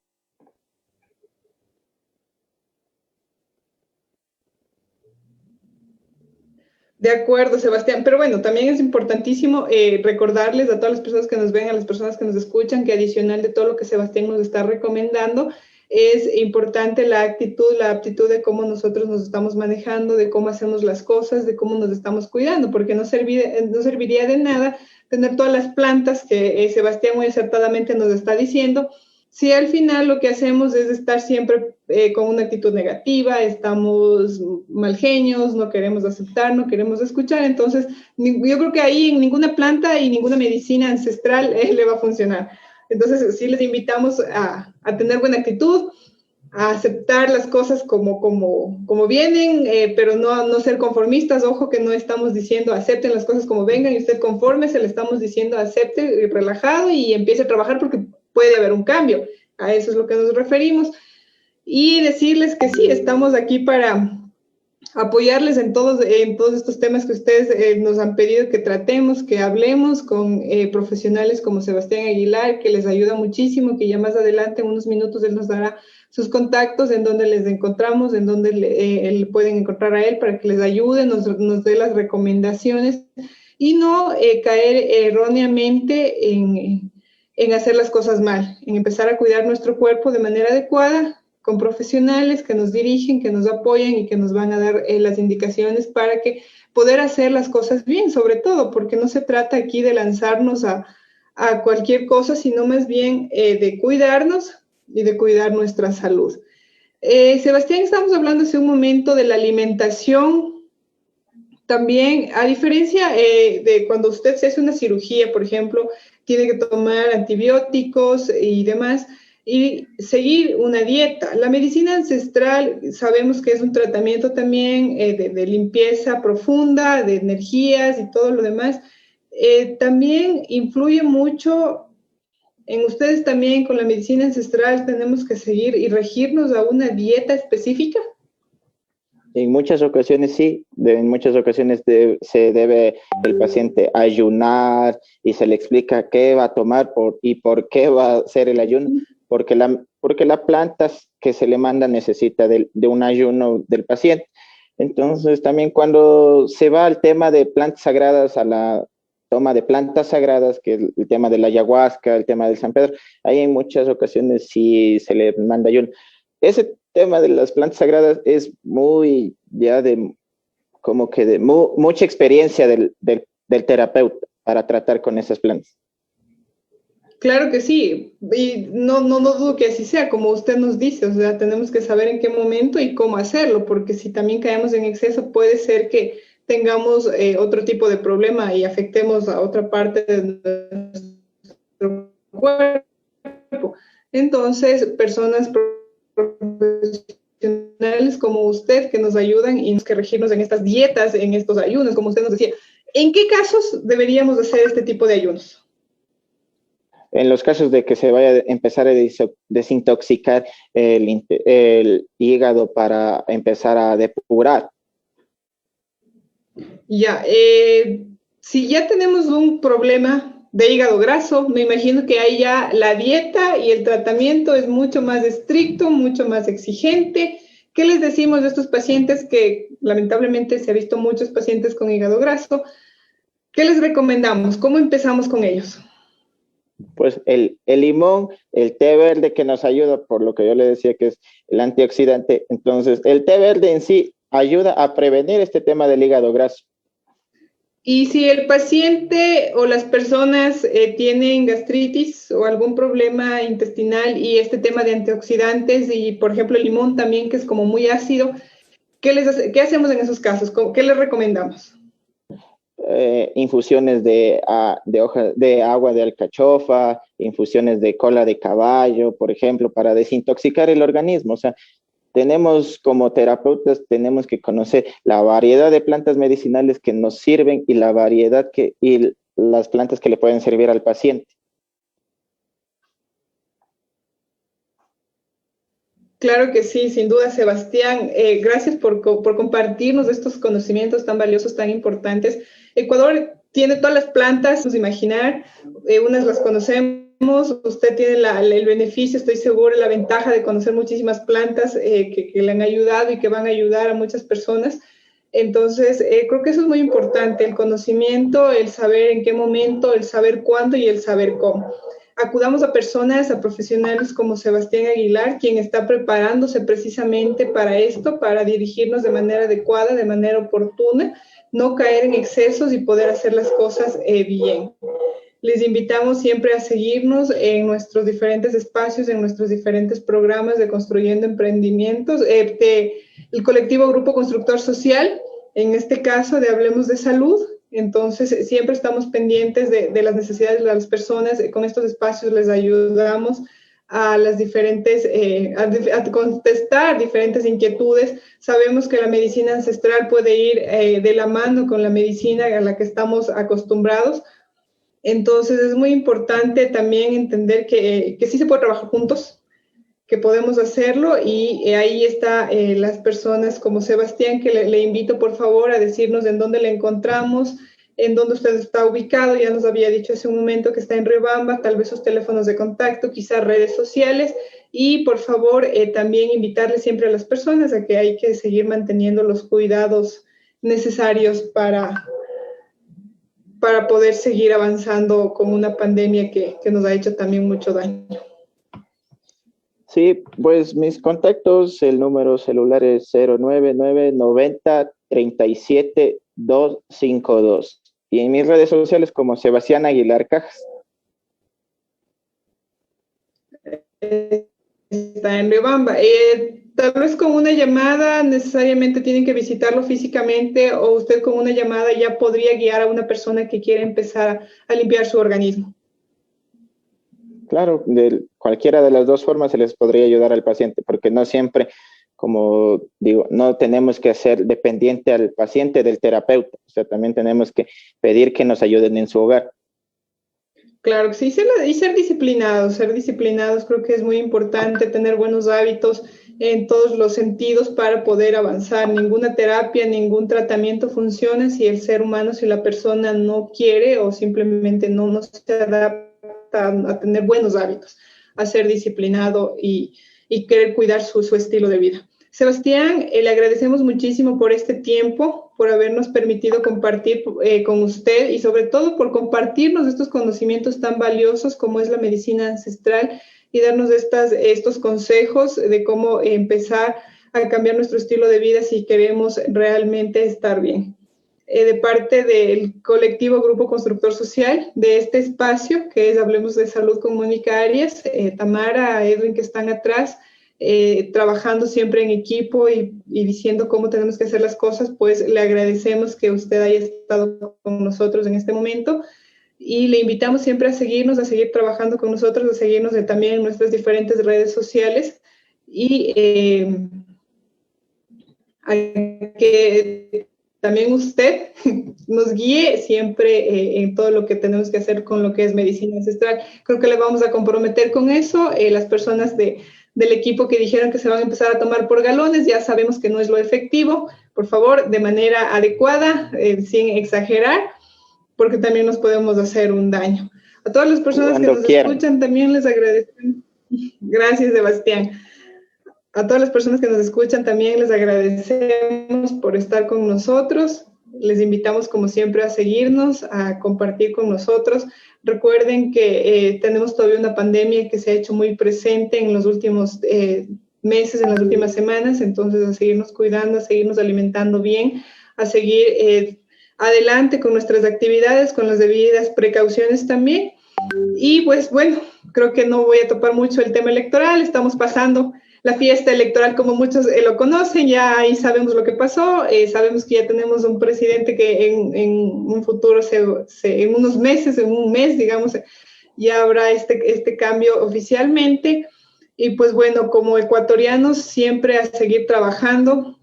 De acuerdo, Sebastián. Pero bueno, también es importantísimo recordarles a todas las personas que nos ven, a las personas que nos escuchan, que adicional de todo lo que Sebastián nos está recomendando, es importante la aptitud de cómo nosotros nos estamos manejando, de cómo hacemos las cosas, de cómo nos estamos cuidando, porque no serviría de nada tener todas las plantas que Sebastián muy acertadamente nos está diciendo, si al final lo que hacemos es estar siempre con una actitud negativa, estamos mal genios, no queremos aceptar, no queremos escuchar, entonces yo creo que ahí en ninguna planta y ninguna medicina ancestral le va a funcionar. Entonces sí les invitamos a tener buena actitud, a aceptar las cosas como vienen, pero no ser conformistas. Ojo que no estamos diciendo acepten las cosas como vengan y usted conforme, se le estamos diciendo acepte relajado y empiece a trabajar porque puede haber un cambio. A eso es lo que nos referimos. Y decirles que sí, estamos aquí para apoyarles en todos estos temas que ustedes nos han pedido que tratemos, que hablemos con profesionales como Sebastián Aguilar, que les ayuda muchísimo, que ya más adelante, en unos minutos, él nos dará sus contactos, en donde les encontramos, en donde pueden encontrar a él para que les ayude, nos dé las recomendaciones y no caer erróneamente en en hacer las cosas mal, en empezar a cuidar nuestro cuerpo de manera adecuada, con profesionales que nos dirigen, que nos apoyan y que nos van a dar las indicaciones para que poder hacer las cosas bien, sobre todo, porque no se trata aquí de lanzarnos a cualquier cosa, sino más bien de cuidarnos y de cuidar nuestra salud. Sebastián, estamos hablando hace un momento de la alimentación. También, a diferencia de cuando usted se hace una cirugía, por ejemplo, tiene que tomar antibióticos y demás, y seguir una dieta. La medicina ancestral sabemos que es un tratamiento también de limpieza profunda, de energías y todo lo demás. También influye mucho en ustedes también con la medicina ancestral. Tenemos que seguir y regirnos a una dieta específica. En muchas ocasiones sí, en muchas ocasiones se debe el paciente ayunar y se le explica qué va a tomar y por qué va a hacer el ayuno, porque la planta que se le manda necesita de un ayuno del paciente. Entonces también cuando se va al tema de plantas sagradas, a la toma de plantas sagradas, que es el tema de la ayahuasca, el tema del San Pedro, ahí en muchas ocasiones sí se le manda ayuno. Ese tema de las plantas sagradas es muy ya de como que de mucha experiencia del terapeuta para tratar con esas plantas. Claro que sí, y no dudo que así sea, como usted nos dice, o sea, tenemos que saber en qué momento y cómo hacerlo, porque si también caemos en exceso puede ser que tengamos otro tipo de problema y afectemos a otra parte de nuestro cuerpo. Entonces, personas profesionales como usted que nos ayudan y que regirnos en estas dietas, en estos ayunos, como usted nos decía, ¿en qué casos deberíamos hacer este tipo de ayunos? En los casos de que se vaya a empezar a desintoxicar el hígado para empezar a depurar. Ya, si ya tenemos un problema de hígado graso, me imagino que ahí ya la dieta y el tratamiento es mucho más estricto, mucho más exigente. ¿Qué les decimos de estos pacientes que lamentablemente se ha visto muchos pacientes con hígado graso? ¿Qué les recomendamos? ¿Cómo empezamos con ellos? Pues el limón, el té verde que nos ayuda, por lo que yo le decía que es el antioxidante. Entonces, el té verde en sí ayuda a prevenir este tema del hígado graso. Y si el paciente o las personas tienen gastritis o algún problema intestinal y este tema de antioxidantes y, por ejemplo, el limón también, que es como muy ácido, ¿qué hacemos en esos casos? ¿Qué les recomendamos? Infusiones de agua de alcachofa, infusiones de cola de caballo, por ejemplo, para desintoxicar el organismo. O sea, tenemos como terapeutas, tenemos que conocer la variedad de plantas medicinales que nos sirven y la variedad y las plantas que le pueden servir al paciente. Claro que sí, sin duda, Sebastián. Gracias por compartirnos estos conocimientos tan valiosos, tan importantes. Ecuador tiene todas las plantas, pues imaginar, unas las conocemos, usted tiene el beneficio, estoy segura, la ventaja de conocer muchísimas plantas que le han ayudado y que van a ayudar a muchas personas. Entonces, creo que eso es muy importante, el conocimiento, el saber en qué momento, el saber cuándo y el saber cómo. Acudamos a personas, a profesionales como Sebastián Aguilar, quien está preparándose precisamente para esto, para dirigirnos de manera adecuada, de manera oportuna, no caer en excesos y poder hacer las cosas bien. Les invitamos siempre a seguirnos en nuestros diferentes espacios, en nuestros diferentes programas de Construyendo Emprendimientos, el colectivo Grupo Constructor Social, en este caso de Hablemos de Salud. Entonces, siempre estamos pendientes de las necesidades de las personas. Con estos espacios les ayudamos a las diferentes, a contestar diferentes inquietudes. Sabemos que la medicina ancestral puede ir de la mano con la medicina a la que estamos acostumbrados. Entonces, es muy importante también entender que sí se puede trabajar juntos, que podemos hacerlo, y ahí está las personas como Sebastián, que le invito por favor a decirnos en dónde le encontramos, en dónde usted está ubicado. Ya nos había dicho hace un momento que está en Riobamba, tal vez sus teléfonos de contacto, quizás redes sociales, y por favor también invitarle siempre a las personas a que hay que seguir manteniendo los cuidados necesarios para para poder seguir avanzando con una pandemia que nos ha hecho también mucho daño. Sí, pues mis contactos, el número celular es 099-90-37-252. Y en mis redes sociales como Sebastián Aguilar Cajas. Está en Riobamba. Tal vez con una llamada necesariamente tienen que visitarlo físicamente, o usted con una llamada ya podría guiar a una persona que quiere empezar a limpiar su organismo. Claro, de cualquiera de las dos formas se les podría ayudar al paciente, porque no siempre, como digo, no tenemos que hacer dependiente al paciente del terapeuta, o sea, también tenemos que pedir que nos ayuden en su hogar. Claro que sí, y ser disciplinados creo que es muy importante, tener buenos hábitos en todos los sentidos para poder avanzar. Ninguna terapia, ningún tratamiento funciona si el ser humano, si la persona no quiere o simplemente no se adapta a tener buenos hábitos, a ser disciplinado y querer cuidar su estilo de vida. Sebastián, le agradecemos muchísimo por este tiempo, por habernos permitido compartir con usted y sobre todo por compartirnos estos conocimientos tan valiosos como es la medicina ancestral y darnos estos consejos de cómo empezar a cambiar nuestro estilo de vida si queremos realmente estar bien. De parte del colectivo Grupo Constructor Social, de este espacio, que es Hablemos de Salud con Mónica Arias, Tamara, Edwin, que están atrás, trabajando siempre en equipo y diciendo cómo tenemos que hacer las cosas, pues le agradecemos que usted haya estado con nosotros en este momento y le invitamos siempre a seguirnos, a seguir trabajando con nosotros, a seguirnos también en nuestras diferentes redes sociales y a que también usted nos guíe siempre en todo lo que tenemos que hacer con lo que es medicina ancestral. Creo que le vamos a comprometer con eso. Las personas del equipo que dijeron que se van a empezar a tomar por galones, ya sabemos que no es lo efectivo. Por favor, de manera adecuada, sin exagerar, porque también nos podemos hacer un daño. A todas las personas que nos escuchan también les agradecemos. Gracias, Sebastián. A todas las personas que nos escuchan también les agradecemos por estar con nosotros. Les invitamos, como siempre, a seguirnos, a compartir con nosotros. Recuerden que tenemos todavía una pandemia que se ha hecho muy presente en los últimos meses, en las últimas semanas. Entonces, a seguirnos cuidando, a seguirnos alimentando bien, a seguir adelante con nuestras actividades, con las debidas precauciones también. Y pues bueno, creo que no voy a topar mucho el tema electoral. Estamos pasando la fiesta electoral, como muchos lo conocen, ya ahí sabemos lo que pasó, sabemos que ya tenemos un presidente que en un futuro, en unos meses, en un mes, digamos, ya habrá este cambio oficialmente. Y pues bueno, como ecuatorianos, siempre a seguir trabajando,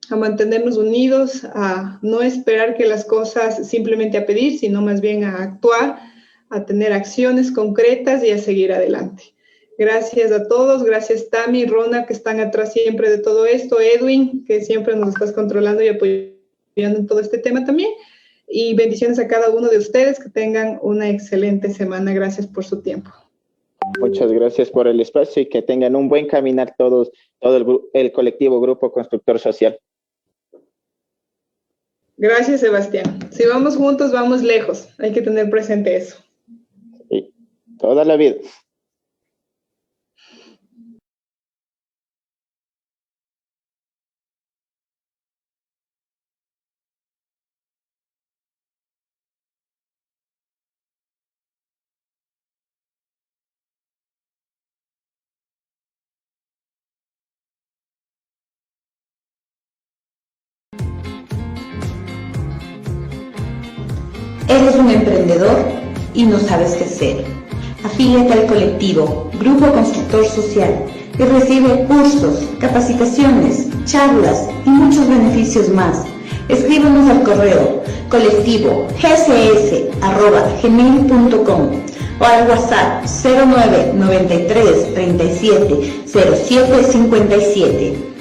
a mantenernos unidos, a no esperar que las cosas simplemente a pedir, sino más bien a actuar, a tener acciones concretas y a seguir adelante. Gracias a todos, gracias Tami, Rona, que están atrás siempre de todo esto, Edwin, que siempre nos estás controlando y apoyando en todo este tema también, y bendiciones a cada uno de ustedes, que tengan una excelente semana. Gracias por su tiempo. Muchas gracias por el espacio y que tengan un buen caminar todo el colectivo Grupo Constructor Social. Gracias, Sebastián. Si vamos juntos, vamos lejos, hay que tener presente eso. Sí, toda la vida. ¿Eres un emprendedor y no sabes qué hacer? Afíliate al colectivo Grupo Constructor Social y recibe cursos, capacitaciones, charlas y muchos beneficios más. Escríbenos al correo colectivogcs@gmail.com o al WhatsApp 09 93 37 07 57.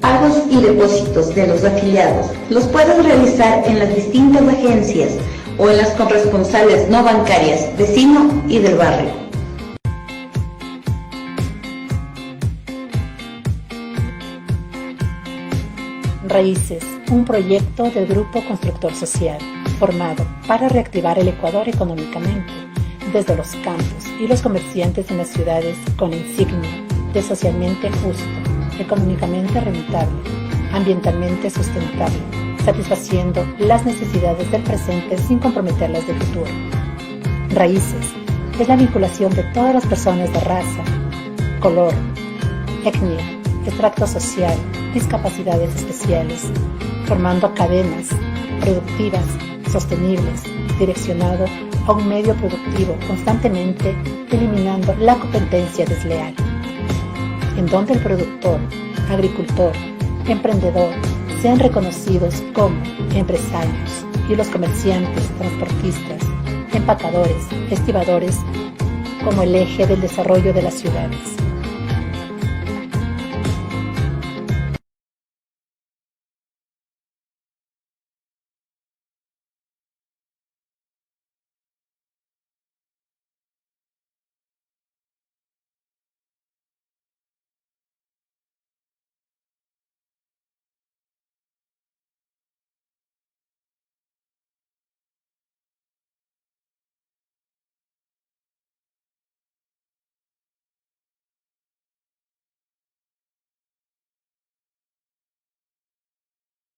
Pagos y depósitos de los afiliados los puedes realizar en las distintas agencias o en las corresponsales no bancarias de Sino y del barrio. Raíces, un proyecto del Grupo Constructor Social, formado para reactivar el Ecuador económicamente, desde los campos y los comerciantes en las ciudades con la insignia de socialmente justo, económicamente rentable, ambientalmente sustentable, satisfaciendo las necesidades del presente sin comprometer las del futuro. Raíces es la vinculación de todas las personas de raza, color, etnia, extracto social, discapacidades especiales, formando cadenas productivas, sostenibles, direccionado a un medio productivo constantemente eliminando la competencia desleal, en donde el productor, agricultor, emprendedor sean reconocidos como empresarios y los comerciantes, transportistas, empacadores, estibadores como el eje del desarrollo de las ciudades.